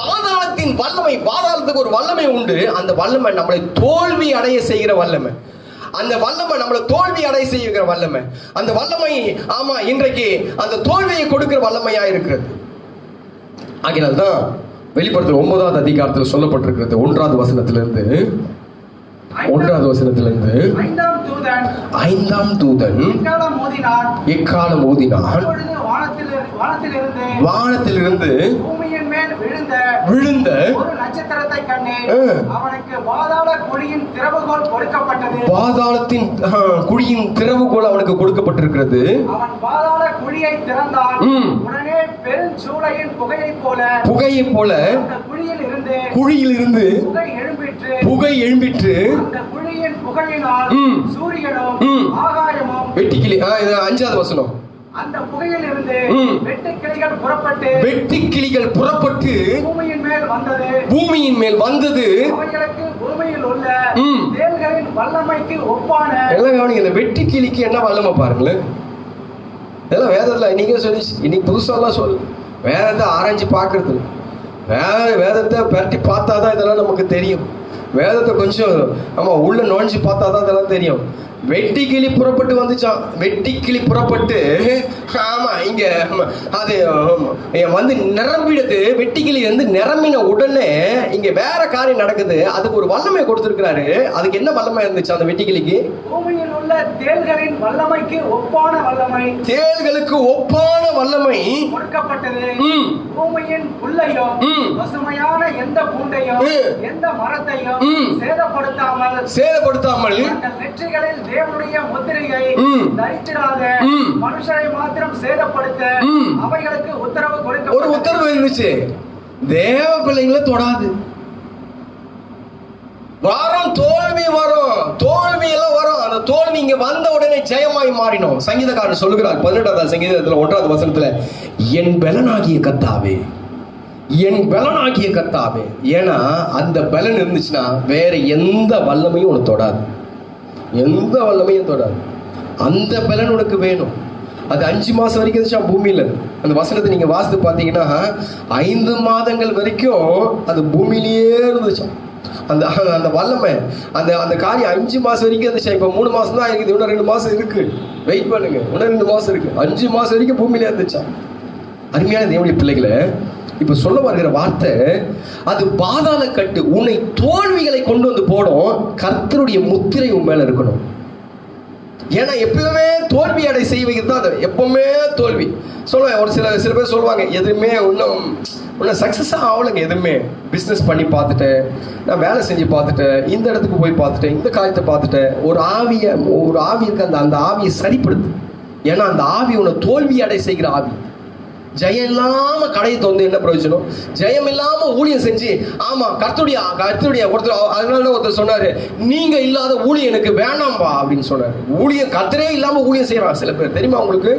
பாதாளத்தின் வல்லமை, பாதாளத்துக்கு ஒரு வல்லமை உண்டு. அந்த வல்லமை நம்மளை தோல்வி அடைய செய்கிற வல்லமை. அந்த வல்லமை நம்மளை தோல்வி அடைய செய்கிற வல்லமை. அந்த வல்லமை ஆமா இன்றைக்கு அந்த தோல்வியை கொடுக்கிற வல்லமையா இருக்கிறது. ஆகினால்தான் வெளிப்படுத்தல் 9வது அதிகாரத்தில் சொல்லப்பட்டிருக்கிறது, 1வது வசனத்திலிருந்து 5ஆம் தூதன் எக்காலம் ஊதினான். வானத்திலிருந்து விழுந்த ஒரு நட்சத்திரத்தை கண்டேன். அவனுக்கு பாதாள குழியின் திறவுகோல் கொடுக்கப்பட்டது. பாதாளத்தின் குழியின் திறவுகோல் அவனுக்கு கொடுக்கப்பட்டிருக்கிறது. அவன் பாதாள குழியை திறந்தான். உடனே பெருஞ்சூளையின் புகையை போல அந்த குழியில் இருந்து புகை எழும்பிற்று. அந்த குழியின் புகையினால் சூரியனும் ஆகாயமும் வெட்டுக்கிளி. இது 5வது வசனம். அந்த புகையில் இருந்து வெட்டுக்கிளிகள் புறப்பட்டு பூமியின் மேல் வந்தது. அவைகளுக்கு பூமியில் உள்ள தேள்களின் வல்லமைக்கு ஒப்பான. எல்லாம் கவனிங்க, இந்த வெட்டுக்கிளிக்கு என்ன வல்லமை பாருங்களேன். இதெல்லாம் வேதத்துல இன்னைக்கே சொல்லி, இன்னைக்கு புதுசாலாம் சொல்லு. வேதத்தை ஆராய்ச்சி பார்க்கறது, வேதத்தை பரட்டி பார்த்தாதான் இதெல்லாம் நமக்கு தெரியும். வேதத்தை கொஞ்சம் ஆமா உள்ள நுழைஞ்சு பார்த்தாதான் இதெல்லாம் தெரியும். வெட்டிக்கிளி புறப்பட்டு வந்துச்சான். வெட்டிக்கிளி புறப்பட்டு ஆமா இங்க அது வந்து நிரம்பிடுது. வெட்டிக்கிளி வந்து நிரம்பின உடனே இங்க வேற காரியம் நடக்குது. அதுக்கு ஒரு வல்லமை கொடுத்திருக்கிறாரு. அதுக்கு என்ன வல்லமை இருந்துச்சு அந்த வெட்டிக்கிளிக்கு? பூமியில் உள்ள தேள்களின் வல்லமைக்கு ஒப்பான வல்லமை, தேள்களுக்கு ஒப்பான வல்லமை கொடுக்கப்பட்டது. பூமியின் புல்லையும் பசுமையான எந்த பூண்டையும் எந்த மரத்தையும் சேதப்படுத்தாமல் நெற்றிகளில் தேவனுடைய முத்திரையை தரித்திராத மனுஷரை மாத்திரம் சேதப்படுத்த அவைகளுக்கு உத்தரவு கொடுக்க ஒரு உத்தரவு இருந்துச்சு. தேவ பிள்ளைங்களை தொடாது. வரும் தோல்வி, வரும் தோல்வி எல்லாம் வரும். அந்த தோல்வி இங்க வந்த உடனே ஜெயமாய் மாறினோம். சங்கீதக்காரன் சொல்லுகிறார் 18வது சங்கீதத்துல 1வது வசனத்துல, என் பலனாகிய கர்த்தாவே, என் பலனாகிய கர்த்தாவே. ஏன்னா அந்த பலன் இருந்துச்சுன்னா வேற எந்த வல்லமையும் உனக்கு தொடாது, எந்த வல்லமையும் தொடாது. அந்த பலன் உனக்கு வேணும். அது 5 மாசம் வரைக்கும் இருந்துச்சா பூமியில. அந்த வசனத்தை நீங்க வாசித்து பார்த்தீங்கன்னா 5 மாதங்கள் வரைக்கும் அது பூமியிலேயே இருந்துச்சு. அந்த அந்த வல்லமை, அந்த அந்த காரியம் 5 மாசம் வரைக்கும் இருந்துச்சு. இப்போ 3 மாசம் தான் இருக்குது, இன்னும் 2 மாசம் இருக்கு. வெயிட் பண்ணுங்க, இன்னும் 2 மாசம் இருக்கு. 5 மாசம் வரைக்கும் பூமியிலே இருந்துச்சா. அருமையான தேவனுடைய பிள்ளைகளை, இப்ப சொல்ல வருகிற வார்த்தை, அது பாதாள கட்டு. உன்னை தோல்விகளை கொண்டு வந்து போடும். கர்த்தருடைய முத்திரை உன் மேல இருக்கணும். ஏன்னா எப்பவுமே தோல்வி அடை செய்வது தான். எப்பவுமே தோல்வி சொல்லுவேன். ஒரு சில பேர் சொல்லுவாங்க, எதுவுமே இன்னும் சக்சஸாக ஆகலைங்க. எதுவுமே பிஸ்னஸ் பண்ணி பார்த்துட்டேன், நான் வேலை செஞ்சு பார்த்துட்டேன், இந்த இடத்துக்கு போய் பார்த்துட்டேன், இந்த காரியத்தை பார்த்துட்டேன். ஒரு ஆவி இருக்கு, அந்த ஆவியை சரிப்படுத்து. ஏன்னா அந்த ஆவி உன்னை தோல்வி அடை செய்கிற ஆவி. ஜெயம் இல்லாம கடையை திறந்து என்ன பிரயோஜனம்? ஜெயம் இல்லாம ஊழியம் செஞ்சு, ஆமா கர்த்தருடைய ஒருத்தர், அதனால ஒருத்தர் சொன்னாரு, நீங்க இல்லாத ஊழியம் எனக்கு வேணாம்பா அப்படின்னு சொன்னாரு. ஊழியம் கர்த்தரே இல்லாம ஊழியம் செய்யறான் சில பேர், தெரியுமா உங்களுக்கு?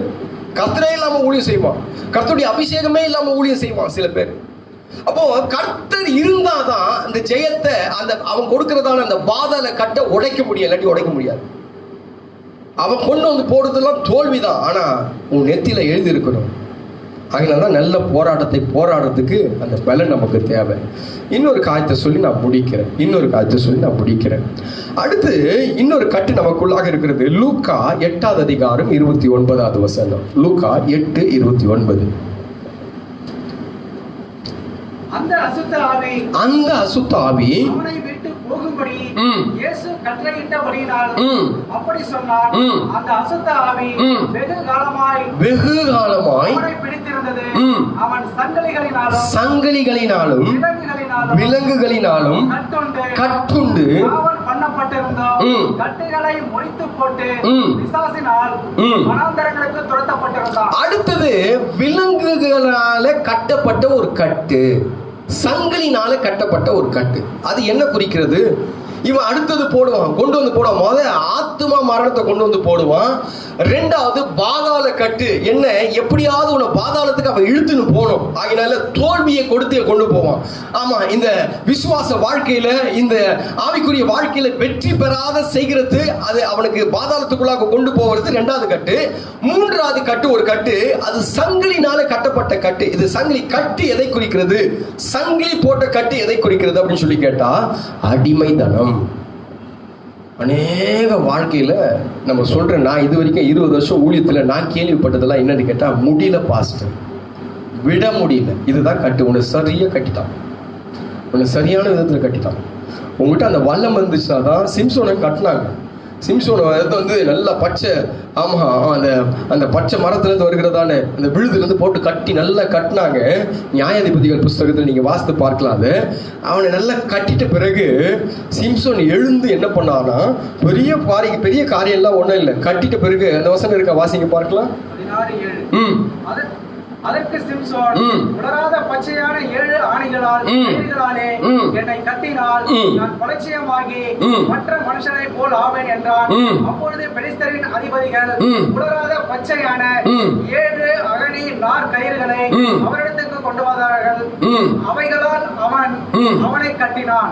கர்த்தரே இல்லாம ஊழியம் செய்வான், கர்த்தருடைய அபிஷேகமே இல்லாம ஊழியம் செய்வான் சில பேர். அப்போ கர்த்தர் இருந்தாதான் அந்த ஜெயத்தை, அந்த அவன் கொடுக்கறதான அந்த பாதாள கட்டை உடைக்க முடியும், இல்லாட்டி உடைக்க முடியாது. அவன் கொண்டு வந்து போடுறதெல்லாம் தோல்விதான், ஆனா உன் நெத்தியில எழுதி இருக்கணும். அதனாலதான் நல்ல போராட்டத்தை போராடுறதுக்கு அந்த பலன் நமக்கு தேவை. இன்னொரு காரியத்தை சொல்லி நான் முடிக்கிறேன். அடுத்து இன்னொரு கட்டு நமக்குள்ளாக இருக்கிறது. லூக்கா 8வது அதிகாரம் 29வது வசனம். லூக்கா 8:29. அந்த அசுத்த ஆவி அவனை விட்டு போகும்படி இயேசு கட்டளையிட்டபடியினால் அப்படி சொன்னார். அந்த அசுத்த ஆவி வெகு காலமாய் அவனை பிடித்திருந்தது. அவன் சங்கிலிகளினாலும் விலங்குகளினாலும் கட்டுண்டு கட்டுகளை முறித்து போட்டு பிசாசினால் வனாந்தரங்களுக்கு துரத்தப்பட்டிருந்தான். அடுத்தது விலங்குகளால கட்டப்பட்ட ஒரு கட்டு, சங்கிலினால கட்டப்பட்ட ஒரு கட்டு. அது என்ன குறிக்கிறது? இவன் அடுத்தது போடுவான், கொண்டு வந்து போடுவான். முதல்ல ஆத்துமா மரணத்தை கொண்டு வந்து போடுவான். ரெண்டாவது பாதாள கட்டு, என்ன எப்படியாவது உன்னை பாதாளத்துக்கு அவன் இழுத்துன்னு போகணும். ஆகினால தோல்வியை கொடுத்து கொண்டு போவான். ஆமா, இந்த விசுவாச வாழ்க்கையில, இந்த ஆவிக்குரிய வாழ்க்கையில வெற்றி பெறாத செய்கிறது, அது அவனுக்கு பாதாளத்துக்குள்ளாக கொண்டு போவது ரெண்டாவது கட்டு. மூன்றாவது கட்டு ஒரு கட்டு, அது சங்கிலினால கட்டப்பட்ட கட்டு. இது சங்கிலி கட்டு எதை குறிக்கிறது? சங்கிலி போட்ட கட்டு எதை குறிக்கிறது அப்படின்னு சொல்லி கேட்டா, அடிமைத்தனம். அநேக வாழ்க்கையில நம்ம சொல்றேன், நான் இது வரைக்கும் 20 வருஷம் ஊழியத்துல நான் கேள்விப்பட்டதெல்லாம் என்னன்னு கேட்டா, முடியல பாஸ்டர், விட முடியல. இதுதான் கட்டு. உன்னை சரியா கட்டிட்டான், உன்னை சரியான விதத்துல கட்டிட்டான். உங்ககிட்ட அந்த வல்லம் வந்துச்சுனாதான் சிம்சோனை கட்டினாங்க. சிம்சோனை வந்து நல்லா பச்சை, ஆமா அந்த பச்சை மரத்துலேருந்து வருகிறதான அந்த விழுதுலேருந்து போட்டு கட்டி நல்லா கட்டினாங்க. நியாயாதிபதிகள் புஸ்தகத்தில் நீங்கள் வாசித்து பார்க்கலாம். அது அவனை நல்லா கட்டிட்ட பிறகு சிம்சோன் எழுந்து என்ன பண்ணான்னா, பெரிய காரியம் எல்லாம் ஒன்றும் இல்லை. கட்டிட்ட பிறகு அந்த வசனம் இருக்க, வாசிங்க பார்க்கலாம். அதற்கு சிம்சோன், உலராத பச்சையான 7 ஆணிகளாலே என்னை கட்டினால் நான் பலட்சியமாகி மற்ற மனுஷனை போல் ஆவேன் என்றான். அப்பொழுது பெலிஸ்தரின் அதிபதிகள் உலராத பச்சையான 7 அகழி நார் கயிறுகளை அவரிடத்துக்கு கொண்டு வந்தார்கள். அவைகளால் அவனை கட்டினான்.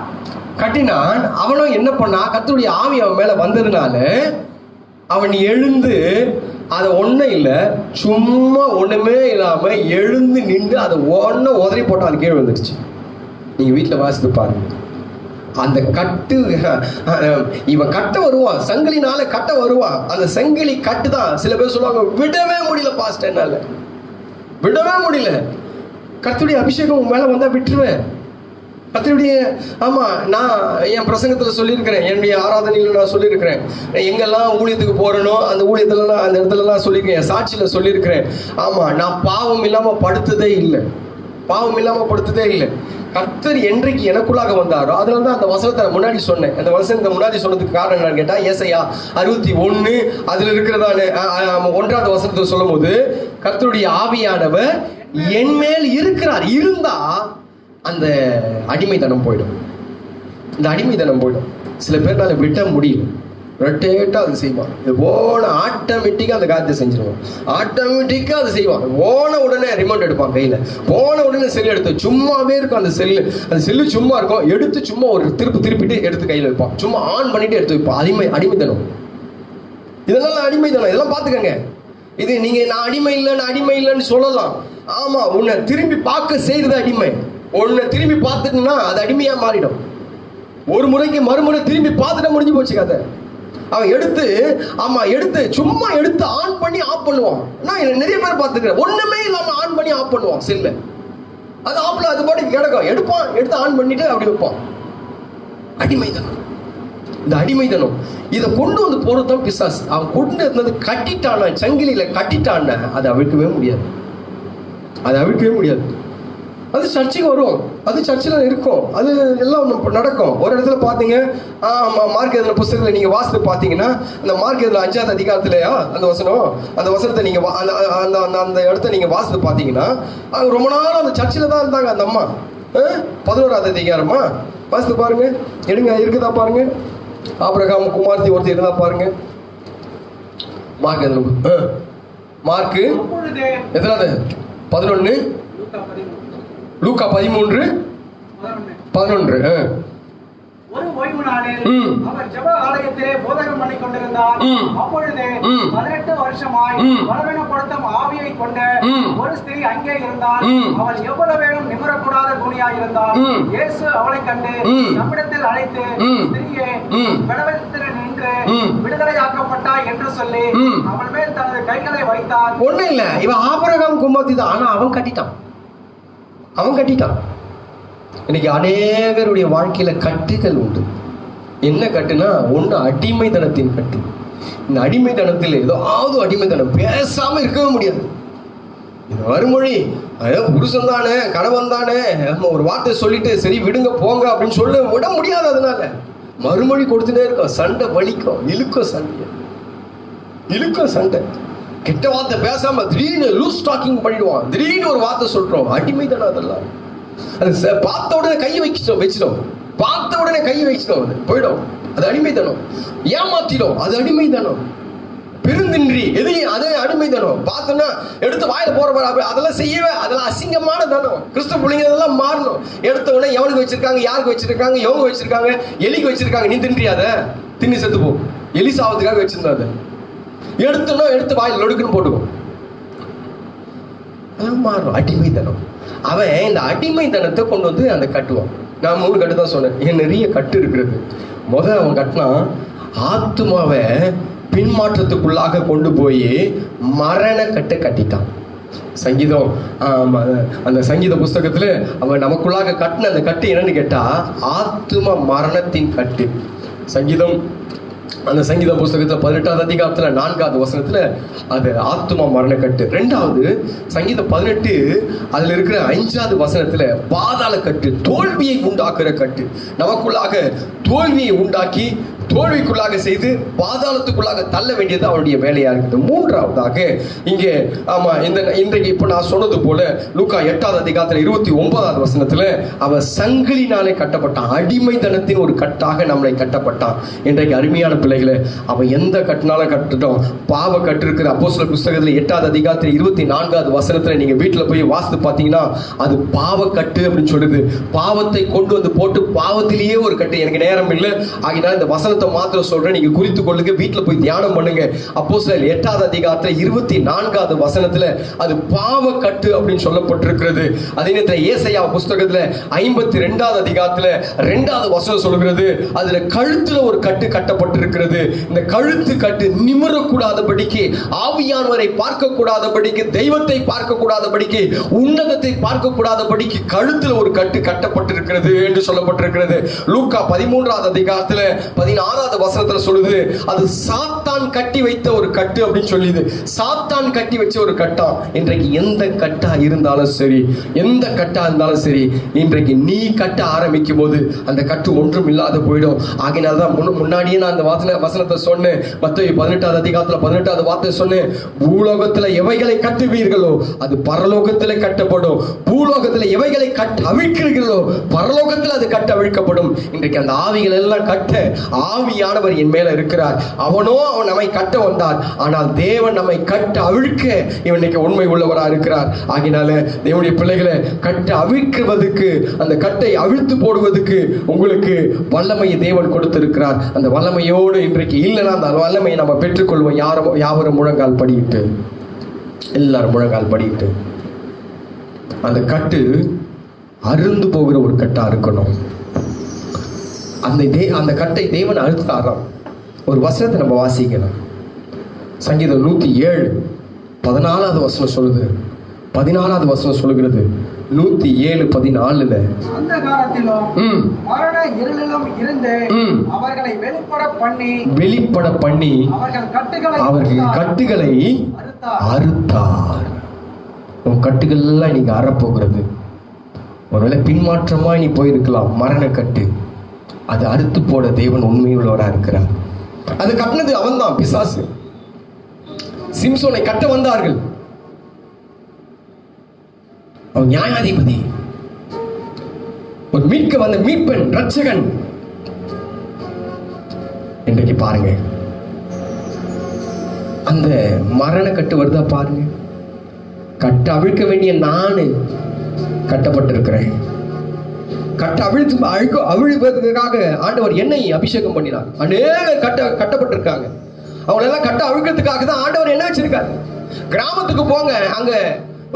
அவனும் என்ன பண்ணா, கர்த்தருடைய ஆவி அவன் மேல வந்ததுனால அவன் எழுந்து, அதை ஒன்றும் இல்லை, சும்மா ஒன்றுமே இல்லாமல் எழுந்து நின்று அதை ஒன்றும் உதறி போட்டால் அது கீழே வந்துடுச்சு. நீங்கள் வீட்டில் வாசித்து பாருங்க. அந்த கட்டு, இவன் கட்ட வருவான், சங்கிலினால கட்ட வருவான். அந்த சங்கிலி கட்டு தான். சில பேர் சொல்லுவாங்க, விடவே முடியல பாஸ்டர், என்னால விடவே முடியல. கர்த்தருடைய அபிஷேகம் உன் மேலே வந்தால் விட்டுருவேன். கர்த்தருடைய, ஆமா, நான் என் பிரசங்கத்தில் சொல்லியிருக்கிறேன், என்னுடைய ஆராதனையில் நான் சொல்லியிருக்கிறேன், எங்கெல்லாம் ஊழியத்துக்கு போறேனோ அந்த ஊழியத்துலலாம், அந்த இடத்துலலாம் சொல்லியிருக்கேன், என் சாட்சியில் சொல்லியிருக்கிறேன். ஆமா, நான் பாவம் இல்லாமல் படுத்ததே இல்லை. கர்த்தர் என்றைக்கு எனக்குள்ளாக வந்தாரோ, அதனால தான் அந்த வசனத்தை முன்னாடி சொன்னேன். அந்த வசனத்தை முன்னாடி சொன்னதுக்கு காரணம் என்னன்னு கேட்டா, ஏசாயா 61 அதுல இருக்கிறதான 1வது வசனத்தை சொல்லும் போது, கர்த்தருடைய ஆவியானவர் என் மேல் இருக்கிறார். இருந்தா அந்த அடிமைத்தனம் போயிடும். சில பேர்னால விட்ட முடியும். ரொட்டேட்டா அது செய்வான். போன ஆட்டோமேட்டிக்கா அந்த காரியத்தை செஞ்சிருவான். ஆட்டோமேட்டிக்கா அது செய்வான். போன உடனே ரிமோட் எடுப்பான் கையில, போன உடனே செல் எடுத்து, சும்மாவே இருக்கும் அந்த செல்லு சும்மா இருக்கும், எடுத்து சும்மா ஒரு திருப்பிட்டு எடுத்து கையில வைப்பான். சும்மா ஆன் பண்ணிட்டு எடுத்து வைப்பான். அடிமைத்தனம். இதெல்லாம் அடிமைத்தனம். இதெல்லாம் பாத்துக்கங்க. இது நீங்க நான் அடிமை இல்லைன்னு சொல்லலாம். ஆமா, உன்னை திரும்பி பார்க்க செய்யறது அடிமை. உன்னை திரும்பி பார்த்துட்டுன்னா அது அடிமையா மாறிடும். ஒரு முறைக்கு மறுமுறை திரும்பி பார்த்துட்டா முடிஞ்சு போச்சு கதை. அவன் எடுத்து சும்மா எடுத்து ஆன் பண்ணி ஆஃப் பண்ணுவான். நான் நிறைய பேர் பார்த்துக்கிறேன், ஒண்ணுமே இல்லாம ஆன் பண்ணி ஆஃப் பண்ணுவான் செல்ல. அது ஆஃப்ல அது பாட்டுக்கு கிடக்கும். எடுத்து ஆன் பண்ணிட்டு அப்படி வைப்பான். அடிமைத்தனம். இந்த அடிமைத்தனம் இதை கொண்டு வந்து போறதுதான் பிசாசு. அவன் கொண்டு இருந்தது கட்டிட்டான, சங்கிலியில கட்டிட்டான, அதை அவிழ்க்கவே முடியாது. அது சர்ச்சுக்கு வரும், அது சர்ச்சில் இருக்கும், அது எல்லாம் நடக்கும். ஒரு இடத்துல பார்த்தீங்க, மார்க் எழுதின புஸ்தகத்தில் நீங்கள் வாசித்து பார்த்தீங்கன்னா, அந்த மார்க் எழுதின 5ஆவது அதிகாரத்திலேயா அந்த வசனத்தை நீங்கள் அந்த இடத்த நீங்கள் வாசித்து பார்த்தீங்கன்னா, அவங்க ரொம்ப நாள் அந்த சர்ச்சில் தான் இருந்தாங்க. அந்த அம்மா 11ஆவது அதிகாரமா வாசித்து பாருங்க, எடுங்க, இருக்குதா பாருங்க. ஆபிரகாம் குமார்த்தி ஒருத்தர் இருந்தா பாருங்க. மார்க் எத்தனாவது? 11, லூக்கா 13:11. ஒரு ஓய்வு நாளில் அவர் ஜெப ஆலயத்திலே போதகம் பண்ணிக் கொண்டிருந்தார். அப்பொழுது 18 வருஷமாய் பலவீனப்படுத்தும் ஆவியை கொண்ட ஒரு ஸ்திரீ அங்கே இருந்தார். அவள் எவ்வளவு வேணும் நிமிரக்கூடாத கூனியாய் இருந்தார். இயேசு அவளை கண்டு நம்மிடத்தில் அழைத்து, ஸ்திரீயே, விடவத்தில் நின்று விடுதலையாக்கப்பட்டாய் என்று சொல்லி அவள் மேல் தனது கைகளை வைத்தார். ஒண்ணு இல்ல, இவன் ஆபிரகாம் குமார்த்தி தான். ஆனா அவன் கட்டிட்டான். இன்னைக்கு அநேகருடைய வாழ்க்கையில கட்டுகள் உண்டு. என்ன கட்டுனா, ஒண்ணு அடிமைத்தனத்தின் கட்டு. இந்த அடிமைத்தனத்தில் ஏதாவது அடிமைத்தனம், பேசாம இருக்கவே முடியாது. இது மறுமொழி, புருஷன் தானே, கணவன் தானே, ஒரு வார்த்தை சொல்லிட்டு சரி விடுங்க போங்க அப்படின்னு சொல்ல விட முடியாது. அதனால மறுமொழி கொடுத்துட்டே இருக்கும். சண்டை வலிக்கும், இழுக்கும் சண்டை. கெட்ட வார்த்தை பேசாம திடீர்னு லூஸ் டாக்கிங் பண்ணிடுவான். திடீர்னு ஒரு வார்த்தை சொல்றோம். அடிமைத்தனம் அதெல்லாம். அது பார்த்த உடனே கையை வச்சிடும். பார்த்த உடனே கையை வச்சிடும், போயிடும். அது அடிமைத்தனம். ஏமாத்திடும், அது அடிமைத்தனம். பெருந்தின்றி எதையும், அது அடிமைத்தனம். பார்த்தோன்னா எடுத்து வாயில போற அதெல்லாம் செய்யவே, அதெல்லாம் அசிங்கமான தனம். கிறிஸ்துவ பிள்ளைங்க அதெல்லாம் மாறணும். எடுத்த உடனே எவனுக்கு வச்சிருக்காங்க, யாருக்கு வச்சிருக்காங்க, எவங்க வச்சிருக்காங்க, எலிக்கு வச்சிருக்காங்க, நீ தின்றியாத, தின்னி செத்து போ. எலி சாவதுக்காக வச்சிருந்தாத. எடுத்து வாயில் லொடுக்குன்னு போட்டுக்கும். மாறும் அடிமைத்தனம். அவன் இந்த அடிமைத்தனத்தை கொண்டு வந்து அந்த கட்டுவான். நான் 3 கட்டு தான் சொன்னேன். நிறைய கட்டு இருக்கிறது. அவன் கட்டினா ஆத்துமாவை பின்மாற்றத்துக்குள்ளாக கொண்டு போய் மரண கட்டை கட்டிட்டான். சங்கீதம், அந்த சங்கீத புஸ்தகத்துல அவன் நமக்குள்ளாக கட்டின அந்த கட்டு என்னன்னு கேட்டா, ஆத்தும மரணத்தின் கட்டு. சங்கீதம், அந்த சங்கீத புஸ்தகத்துல 18ஆவது அதிகாரத்துல 4ஆவது வசனத்துல அது ஆத்துமா மரண கட்டு. 2வது சங்கீதம் 18 அதுல இருக்கிற 5ஆவது வசனத்துல பாதாள கட்டு, தோல்வியை உண்டாக்குற கட்டு. நமக்குள்ளாக தோல்வியை உண்டாக்கி தோல்விக்குள்ளாக செய்து பாதாளத்துக்குள்ளாக தள்ள வேண்டியது அவருடைய வேலையா இருக்குது. 3வதாக இங்கே இன்றைக்கு இப்ப நான் சொன்னது போல லூக்கா 8ஆவது அதிகாரத்துல 29ஆவது வசனத்துல அவன் சங்கிலினாலே கட்டப்பட்டான். அடிமைத்தனத்தின் ஒரு கட்டாக நம்மளை கட்டப்பட்டான். இன்றைக்கு அருமையான பிள்ளைகளை, அவன் எந்த கட்டினாலும் கட்டட்டும். பாவ கட்டு இருக்கிற அப்போஸ்தலர் புஸ்தகத்துல 8ஆவது அதிகாரத்துல 24ஆவது வசனத்துல நீங்க வீட்டுல போய் வாசித்து பாத்தீங்கன்னா அது பாவ கட்டு அப்படின்னு சொல்லுது. பாவத்தை கொண்டு வந்து போட்டு பாவத்திலேயே ஒரு கட்டு. எனக்கு நேரம் இல்லை, ஆகினால் இந்த வசனத்தை மாத்திரம் சொல்றேன், நீங்க குறித்து கொள்ளுங்க, வீட்டுல போய் தியானம் பண்ணுங்க. அப்போஸ்தலர் 8ஆவது அதிகாரத்துல 24ஆவது வசனத்துல அது பாவ கட்டு அப்படின்னு சொல்லப்பட்டிருக்கிறது. அதே நேரத்துல ஏசாயா புஸ்தகத்துல 52ஆவது அதிகாரத்துல 2ஆவது வசனம் சொல்கிறது, அதுல கழுத்துல ஒரு கட்டு கட்டப்பட்டிருக்கிறது. இந்த கழுத்து கட்டு நிமிரக்கூடாதபடிக்கு, ஆவியானவரை பார்க்க கூடாதபடிக்கு, தெய்வத்தை பார்க்க கூடாதபடிக்கு, உன்னதத்தை பார்க்க கூடாதபடிக்கு கழுத்துல ஒரு கட்டு கட்டப்பட்டிருக்கிறது என்று சொல்லப்பட்டிருக்கிறது. லூக்கா 13ஆவது அதிகாரத்துல 16ஆவது வசனத்துல சொல்லுது, அது சாத்தான் கட்டி வைத்த ஒரு கட்டு அப்படின்னு சொல்லிது. சாத்தான் கட்டி வச்ச ஒரு கட்டா. இன்றைக்கு எந்த கட்டா இருந்தாலும் சரி, எந்த கட்டா இருந்தாலும் சரி, இன்றைக்கு நீ கட்ட ஆரம்பிக்கும் போது அந்த கட்டு ஒன்றும் இல்லாத போயிடும். ஆகினால்தான் முன்னாடியே நான் அந்த வசனத்தை சொன்னேன். மத்தேயு 18ஆவது அதிகாரத்துல 18ஆவது வார்த்தை சொன்னேன், பூலோகத்துல எவைகளை கட்டுவீர்களோ அது பரலோகத்திலே கட்டப்படும். பூலோகத்துல எவைகளை அவிழ்க்கிறீர்களோ பரலோகத்தில் அது கட்ட அவிழ்க்கப்படும். இன்றைக்கு அந்த ஆவிகள் எல்லாம் கட்ட ஆவியானவர் என் மேல இருக்கிறார். அவன் நம்மை கட்ட வந்தார், ஆனால் தேவன் நம்மை கட்ட அவிழ்க்க இவனுக்கு உண்மை உள்ளவராக இருக்கிறார். ஆகினால தேவனுடைய பிள்ளைகளை கட்ட அவிழ்க்குவதற்கு, அந்த கட்டை அவிழ்த்து போடுவதற்கு உங்களுக்கு வல்லமையை தேவன் கொடுத்திருக்கிறார். அந்த வல்லமையோடு இன்றைக்கு இல்லைன்னா அந்த வல்லமையை நம்ம பெற்றுக்கொள்வோம். யாவரும் முழங்கால் படியிட்டு, எல்லாரும் முழங்கால் படியிட்டு, அந்த கட்டு அருந்து போகிற ஒரு கட்டா இருக்கணும். அந்த கட்டை தேவன் அழுத்தாராம். ஒரு வசனத்தை நம்ம வாசிக்கலாம். சங்கீதம் 107 14ஆவது வசனம் சொல்லுது. 14ஆவது வசனம் சொல்லுகிறது 107:14 அந்த காலத்திலும் மரண இருளிலும் இருந்து அவர்களை வெளிப்பட பண்ணி அவர்கள் கட்டுகளை அறுத்தார். உன் கட்டுகள் எல்லாம் நீங்க அறப்போகிறது. ஒருவேளை பின்மாற்றமாய் நீ போயிருக்கலாம். மரணக்கட்டு அது அறுத்து போட தேவன் உண்மையுள்ளவரா இருக்கிறார். அது கட்டினது அவன் தான், பிசாசு. சிம்சோனை கட்ட வந்தார்கள். அவன் நியாயாதிபதி, ஒரு மீட்க வந்த மீட்பன், ரட்சகன். இன்றைக்கு பாருங்க, அந்த மரண கட்டு வருதா பாருங்க. கட்ட அவிழ்க்க வேண்டிய நானு கட்டப்பட்டிருக்கிறேன். கட்ட அவிழ்ப்பதற்காக ஆண்டவர் என்னை அபிஷேகம் பண்ணினார். அநேகர் கட்டப்பட்டிருக்காங்க. அவங்களெல்லாம் கட்ட அவிழ்க்கிறதுக்காக தான் ஆண்டவர் என்ன வச்சிருக்காரு. கிராமத்துக்கு போங்க, அங்க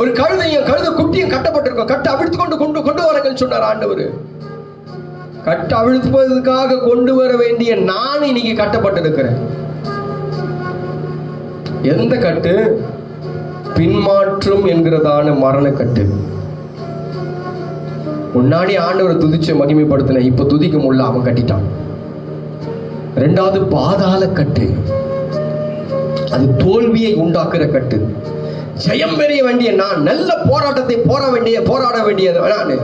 ஒரு கழுத குட்டியும் கட்டப்பட்டிருக்கும். கட்ட அவிழ்த்து கொண்டு வரங்கன்னு சொன்னார் ஆண்டவர். கட்ட அவிழ்ப்பதற்காக கொண்டு வர வேண்டிய நான் இன்னைக்கு கட்டப்பட்டிருக்கிறேன். எந்த கட்டு? பின்மாற்றம் என்கிறதான மரணக்கட்டு. முன்னாடி ஆண்டவரை துதிச்சு மகிமைப்படுத்தின, இப்ப துதிக்க முடியல, அவன் கட்டிட்டான். இரண்டாவது பாதாள கட்டு. அது தோல்வியை உண்டாக்குற கட்டு. ஜெயம் பெற வேண்டிய நான், நல்ல போராட்டத்தை போராட வேண்டியது நானு,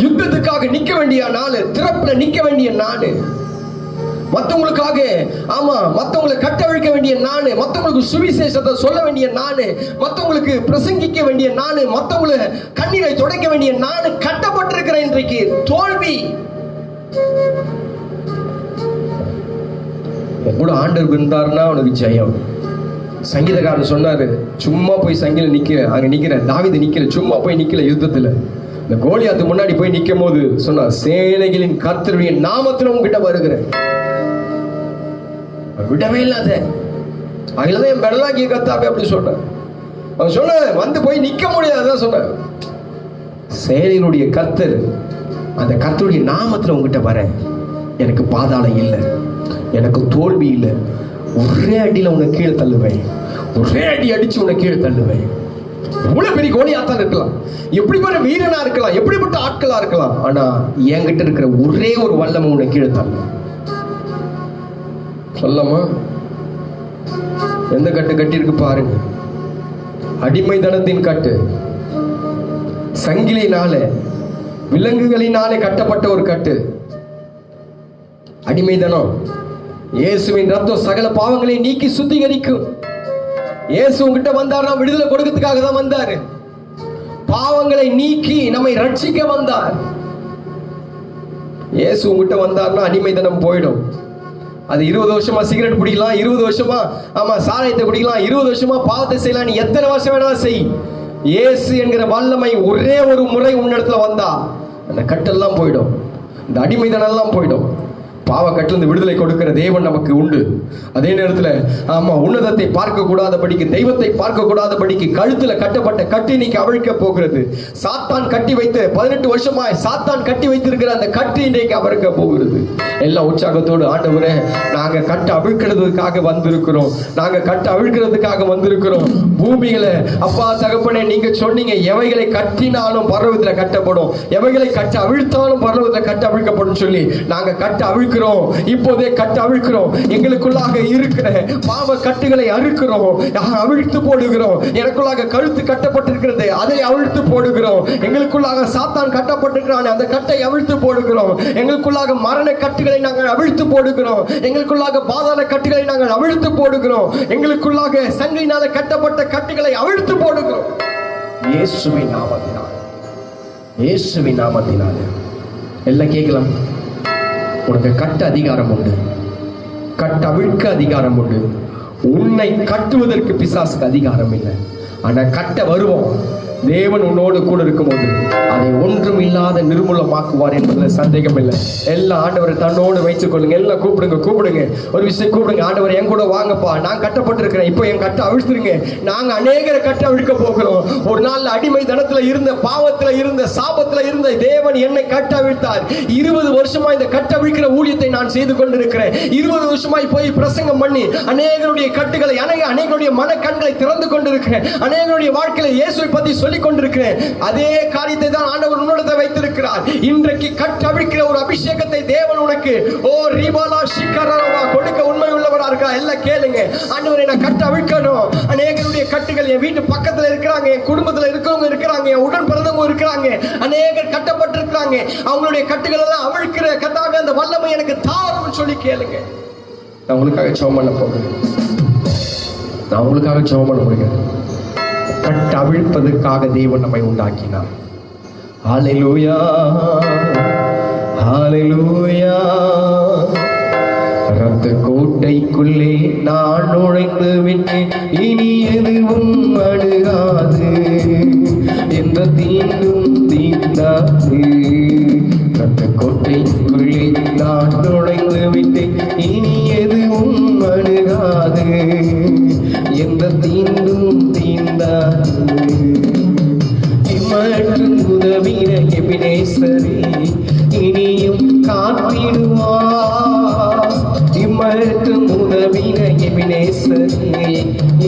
யுத்தத்துக்காக நிக்க வேண்டிய நானு, திறப்புல நிக்க வேண்டிய நானு, மற்றவங்களுக்காக மற்றவங்களை கட்டவிழ்க்க வேண்டிய நானு, மற்றவங்களுக்கு சுவிசேஷத்தை சொல்ல வேண்டிய நானு, மற்றவங்களுக்கு பிரசங்கிக்க வேண்டிய நானு, மற்றவங்களை கண்ணீரை துடைக்க வேண்டிய நானு கட்டப்பட்டிருக்கிறேன். இன்றைக்கு தோல்வி கூட ஆண்டவர் இருந்தாருன்னா அவனுக்கு ஜெயம். சங்கீதக்காரன் சொன்னாரு, சும்மா போய் அங்க நிக்கிற தாவீது நிக்கல, சும்மா போய் நிக்கல. யுத்தத்துல இந்த கோலியாத்து முன்னாடி போய் நிக்கும் போது சொன்னார், சேனைகளின் கர்த்தருடைய நாமத்துல உங்ககிட்ட வருகிறேன். விடவே இல்லாத அதுலதான் என் பெடலாக்கிய கத்தாவே அப்படி சொன்னார். அவன் சொன்ன வந்து போய் நிக்க முடியாதுதான் சொன்னார். சேனையினுடைய கர்த்தர், அந்த கர்த்தருடைய நாமத்துல உங்ககிட்ட வரேன். எனக்கு பாதாளம் இல்லை, எனக்கு தோல்வி இல்லை. ஒரே அடியில உன்னை கீழே தள்ளுவேன், ஒரே அடி அடிச்சு உன்னை கீழே தள்ளுவேன். எவ்வளவு பெரிய கோலியாத்தான் இருக்கலாம், எப்படிப்பட்ட வீரனா இருக்கலாம், எப்படிப்பட்ட ஆட்களா இருக்கலாம், ஆனா என்கிட்ட இருக்கிற ஒரே ஒரு வல்லமை உன்னை கீழே தள்ளும். சொல்லமா? எந்த கட்டு கட்டி இருக்கு பாருங்க. அடிமைத்தனத்தின் கட்டு, சங்கிலினால விலங்குகளினாலே கட்டப்பட்ட ஒரு கட்டு. அடிமைத்தனம். இயேசுவின் ரத்தம் சகல பாவங்களை நீக்கி சுத்திகரிக்கும். இயேசு உங்ககிட்ட வந்தார், விடுதலை கொடுக்கிறதுக்காக தான் வந்தாரு. பாவங்களை நீக்கி நம்மை ரட்சிக்க வந்தார். இயேசு உங்ககிட்ட வந்தார்னா அடிமைத்தனம் போயிடும். அது 20 வருஷமா சிகரெட் குடிக்கலாம், 20 வருஷமா சாராயத்தை குடிக்கலாம், 20 வருஷமா பாவத்தை செய்யலாம், நீ எத்தனை வருஷம் வேணாலும் செய். இயேசு என்கிற வல்லமை ஒரே ஒரு முறை உன்னிடத்துல வந்தா அந்த கட்டெல்லாம் போயிடும், இந்த அடிமைத்தனம் எல்லாம் போயிடும். பாவ கட்டிலிருந்து விடுதலை கொடுக்கிற தேவன் நமக்கு உண்டு. அதே நேரத்தில் உன்னதத்தை பார்க்க கூடாதபடிக்கு, தெய்வத்தை பார்க்க கூடாதபடிக்கு கழுத்துல கட்டப்பட்ட கட்டு இன்னைக்கு அவிழ்க்க போகிறது. சாத்தான் கட்டி வைத்து 18 வருஷமாய் சாத்தான் கட்டி வைத்திருக்கிற அந்த கட்டு இன்றைக்கு அவிழ்க்க போகிறது. எல்லாம் உற்சாகத்தோடு, ஆண்டவரே நாங்க கட்ட அவிழ்க்கிறதுக்காக வந்திருக்கிறோம், நாங்க கட்ட அவிழ்க்கிறதுக்காக வந்திருக்கிறோம். பூமிகளை அப்பா தகப்பனே, நீங்க சொன்னீங்க எவைகளை கட்டினாலும் பரலோகத்துல கட்டப்படும், எவைகளை கட்ட அவிழ்த்தாலும் பரலோகத்துல கட்ட அவிழ்க்கப்படும் சொல்லி நாங்க கட்ட அவிழ்க்கிறோம். இப்போதே கட்ட அவிழ்க்கிறோம். எங்களுக்குள்ளாக இருக்கிற பாவ கட்டுகளை அறுக்கிறோம், அவிழ்த்து போடுகிறோம். எனக்குள்ளாக கழுத்து கட்டப்பட்டிருக்கிறது, அதை அவிழ்த்து போடுகிறோம். எங்களுக்குள்ளாக சாத்தான் கட்டப்பட்டிருக்கிறான், அந்த கட்டை அவிழ்த்து போடுகிறோம். எங்களுக்குள்ளாக மரண கட்டுகளை நாங்கள் அவிழ்த்து போடுகிறோம். எங்களுக்குள்ளாக பாதாள கட்டுகளை நாங்கள் அவிழ்த்து போடுகிறோம். எங்களுக்குள்ளாக சங்கிலினால கட்டப்பட்ட கட்டுகளை அவிழ்த்து போடுகிறோம். இயேசுவின் நாமத்தினால், இயேசுவின் நாமத்தினால். எல்லாம் கேட்கலாம். உனக்கு கட்ட அதிகாரம் உண்டு, கட்ட அவிழ்க்க அதிகாரம் உண்டு. உன்னை கட்டுவதற்கு பிசாசுக்கு அதிகாரம் இல்லை. ஆனா கட்ட வருவோம். தேவன் உன்னோடு கூட இருக்கும்போது அதை ஒன்றும் இல்லாத நிர்மூலமாக்குவார் என்பதுல சந்தேகம் இல்லை. எல்லா ஆண்டவரை தன்னோடு வைத்துக் கொள்ளுங்க. எல்லாம் கூப்பிடுங்க. ஒரு விஷயம் கூப்பிடுங்க. ஆண்டவர் என் கூட வாங்கப்பா, நான் கட்டப்பட்டிருக்கிறேன், இப்போ என் கட்ட அவிழ்த்துருங்க. நாங்க அநேகரை கட்ட அவிழ்க்க போகிறோம். ஒரு நாள் அடிமை தனத்துல இருந்த, பாவத்துல இருந்த, சாபத்துல இருந்த தேவன் என்னை கட்ட அவிழ்த்தார். 20 வருஷமா இந்த கட்ட அவிழ்க்கிற ஊழியத்தை நான் செய்து கொண்டிருக்கிறேன். 20 வருஷமாய் போய் பிரசங்கம் பண்ணி அநேகருடைய கட்டுகளை, அநேகருடைய மனக்கண்களை திறந்து கொண்டிருக்கிறேன். அநேகருடைய வாழ்க்கையில இயேசுவை பத்தி சொல்லிக் கொண்டிருக்கிறேன். அதே காரியத்தை தான் ஆண்டவர் உன்னோட வைத்திருக்கிறார். இன்றைக்கு கட்டவிழ்க்கிற ஒரு அபிஷேகத்தை தேவன் உனக்கு ரிபாலா ஷிகரவா கொடுக்க உண்மை உள்ளவரா அவிழ்க்கிறவரா இருக்கா? எல்லாம் கேளுங்க. ஆண்டவரே, நான் கட்டு அவிழ்க்கணும். அநேகருடைய கட்டுகள் என் வீட்டு பக்கத்துல இருக்கிறாங்க, என் குடும்பத்துல இருக்கிறவங்க இருக்கிறாங்க, என் உடன் பிறந்தவங்க இருக்கிறாங்க, அநேகர் கட்டப்பட்டிருக்கிறாங்க. அவங்களுடைய கட்டுகள் எல்லாம் அவிழ்க்கிற கர்த்தாவே அந்த வல்லமை எனக்கு தாருன்னு சொல்லி கேளுங்க. நான் உங்களுக்காக ஜெபம் பண்ண போகிறேன். நான் உங்களுக்காக ஜெபம் பண்ண போகிறேன். கட்டு அவிழ்ப்பதற்காக தேவன் நம்மை உண்டாக்கினார். ஹல்லேலூயா, ஹல்லேலூயா. ரத்த கோட்டைக்குள்ளே நான் நுழைந்து விட்டேன், இனி எதுவும் அணுகாது, எந்த தீண்டும் தீண்டாது. ரத்த கோட்டைக்குள்ளே நான் நுழைந்து விட்டேன், இனி எதுவும் அணுகாது, எந்த தீண்டும் தீண்டாது. இம்மட்டும் உதவின எபினேசரே இனியும் காத்திடுவார். இம்மட்டும் உதவின எபினேசரே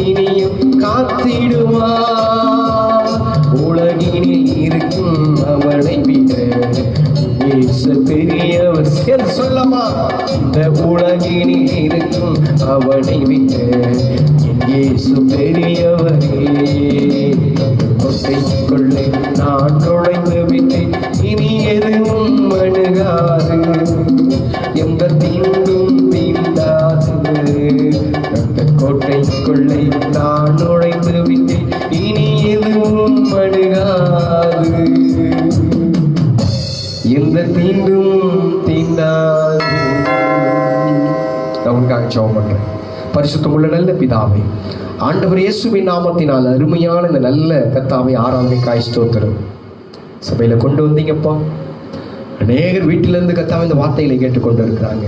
இனியும் காத்திடுவார். உலகினில் இருக்கும் அவனை விட இயேசு பெரியவர். சொல்லமா? இந்த உலகினில் இருக்கும் அவனை விட இயேசு பெரியவரே. கொள்ளை நான் நுழைந்து விட்டேன், இனி எதுவும் அணுகாது, எந்த தீண்டும் தீண்டாது. அந்த கோட்டைக்குள்ளே நான் நுழைந்து விட்டேன், இனி எதுவும் அணுகாது, எந்த தீண்டும் தீண்டாது. நான் உங்களுக்காக ஜெபம் பண்றேன். பரிசுத்தமுள்ள நல்ல பிதாவே, ஆண்டவர் இயேசுவின் நாமத்தினால் அருமையான இந்த நல்ல கர்த்தாவை ஆராதனைக்காய் ஸ்தோத்திரம். சபையில கொண்டு வந்தீங்கப்பா. அநேகர் வீட்டிலிருந்து கர்த்தாவை இந்த வார்த்தைகளை கேட்டுக்கொண்டு இருக்கிறாங்க.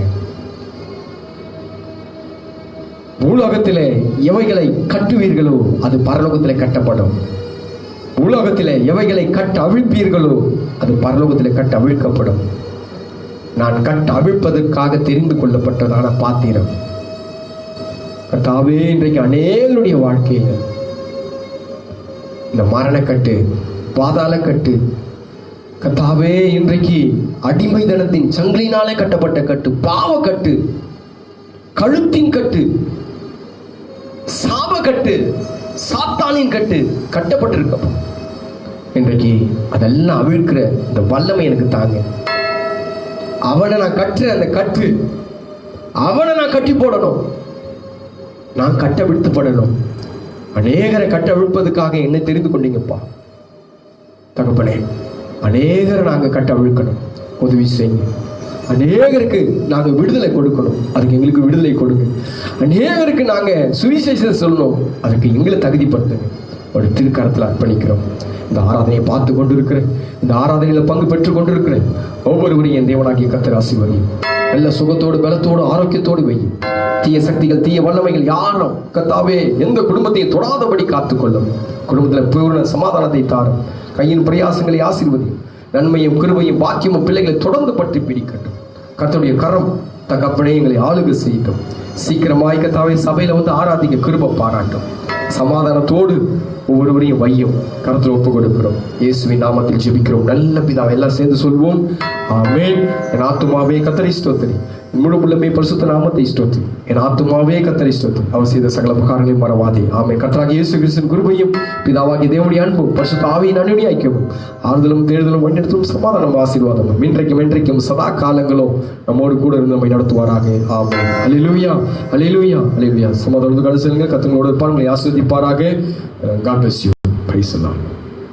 பூலோகத்திலே எவைகளை கட்டுவீர்களோ அது பரலோகத்திலே கட்டப்படும். பூலோகத்திலே எவைகளை கட்ட அவிழ்ப்பீர்களோ அது பரலோகத்திலே கட்ட அவிழ்க்கப்படும். நான் கட்ட அவிழ்ப்பதற்காக தெரிந்து கொள்ளப்பட்டதான பாத்திரம் கர்த்தாவே, இன்றைக்கு அநேகருடைய வாழ்க்கையில இந்த மரணக்கட்டு, பாதாளக்கட்டு, கர்த்தாவே இன்றைக்கு அடிமைதனத்தின் சங்கிலினாலே கட்டப்பட்ட கட்டு, பாவக்கட்டு, கழுத்தின் கட்டு, சாபக்கட்டு, சாத்தானின் கட்டு கட்டப்பட்டிருக்க. இன்றைக்கு அதெல்லாம் அவிழ்க்கிற இந்த வல்லமை எனக்கு தாங்க. அவனை நான் கட்டுற அந்த கட்டு, அவனை நான் கட்டி போடணும், நான் கட்ட விழுத்துப்படணும். அநேகரை கட்ட விழுப்பதுக்காக என்ன தெரிந்து கொண்டீங்கப்பா தகப்பனே. அநேகரை நாங்கள் கட்ட விழுக்கணும், உதவி செய்யுங்க. அநேகருக்கு நாங்கள் விடுதலை கொடுக்கணும், அதுக்கு எங்களுக்கு விடுதலை கொடுங்க. அநேகருக்கு நாங்கள் சுவிசேஷத்தை சொல்லணும், அதுக்கு எங்களை தகுதிப்படுத்துங்க. ஒரு திருக்கரத்தில் அர்ப்பணிக்கிறோம். இந்த ஆராதனையை பார்த்து கொண்டிருக்கிறேன், இந்த ஆராதனையில் பங்கு பெற்று கொண்டிருக்கிறேன் ஒவ்வொருவரையும் என் தேவனாகிய கர்த்தர் ஆசீர்வதியும். நல்ல சுகத்தோடு, பலத்தோடு, ஆரோக்கியத்தோடு வையும். தீய சக்திகள், தீய வல்லமைகள் யாரும் கர்த்தாவே எந்த குடும்பத்தையும் தொடாதபடி காத்துக்கொள்ளும். குடும்பத்தில் பூர்ண சமாதானத்தை தாரும். கையின் பிரயாசங்களை ஆசீர்வதியும். நன்மையும் கிருபையும் பாக்கியமும் பிள்ளைகளை தொடர்ந்து பற்றி பிடிக்கட்டும். கர்த்தருடைய கரம் தகப்பனே எங்களை ஆளுகை செய்யட்டும். சீக்கிரமாய் கர்த்தாவே சபையில வந்து ஆராதிக்க கிருபை பாராட்டும். சமாதானத்தோடு ஒவ்வொருவரையும் வையும் கருத்தில் ஒப்பு கொடுக்கிறோம். இயேசுவின் நாமத்தில் ஜெபிக்கிறோம் நல்ல பிதாவை. எல்லாம் சேர்ந்து சொல்வோம், ஆமென். என் ஆத்துமாவே கர்த்தரை ஸ்தோத்திரி, முழு உள்ளமே பரிசுத்த நாமத்தை ஸ்தோத்திரி. என் ஆத்துமாவே கர்த்தரை ஸ்தோத்திரி, அவர் செய்த சகல உபகாரங்களையும் மறவாதே. ஆமென். கர்த்தராகிய இயேசு கிறிஸ்துவின் கிருபையும் பிதாவாகிய தேவனுடைய அன்பும் பரிசுத்த ஆவியின் அன்பின் ஐக்கியமும் ஆறுதலும் தேடுதலும் வழிநடத்தலும் சமாதானம் ஆசீர்வாதமும் இன்றைக்கும் சதா காலங்களும் நம்மோடு கூட இருந்து நம்மை நடத்துவாராக. ஆமென். அல்லேலூயா, அல்லேலூயா, அல்லேலூயா. சமாதானத்தோடு கடந்து செல்லுங்க. கர்த்தர் உங்களோடு இருப்பார், உங்களை ஆசீர்வதிப்பாராக. God bless you. Praise the Lord.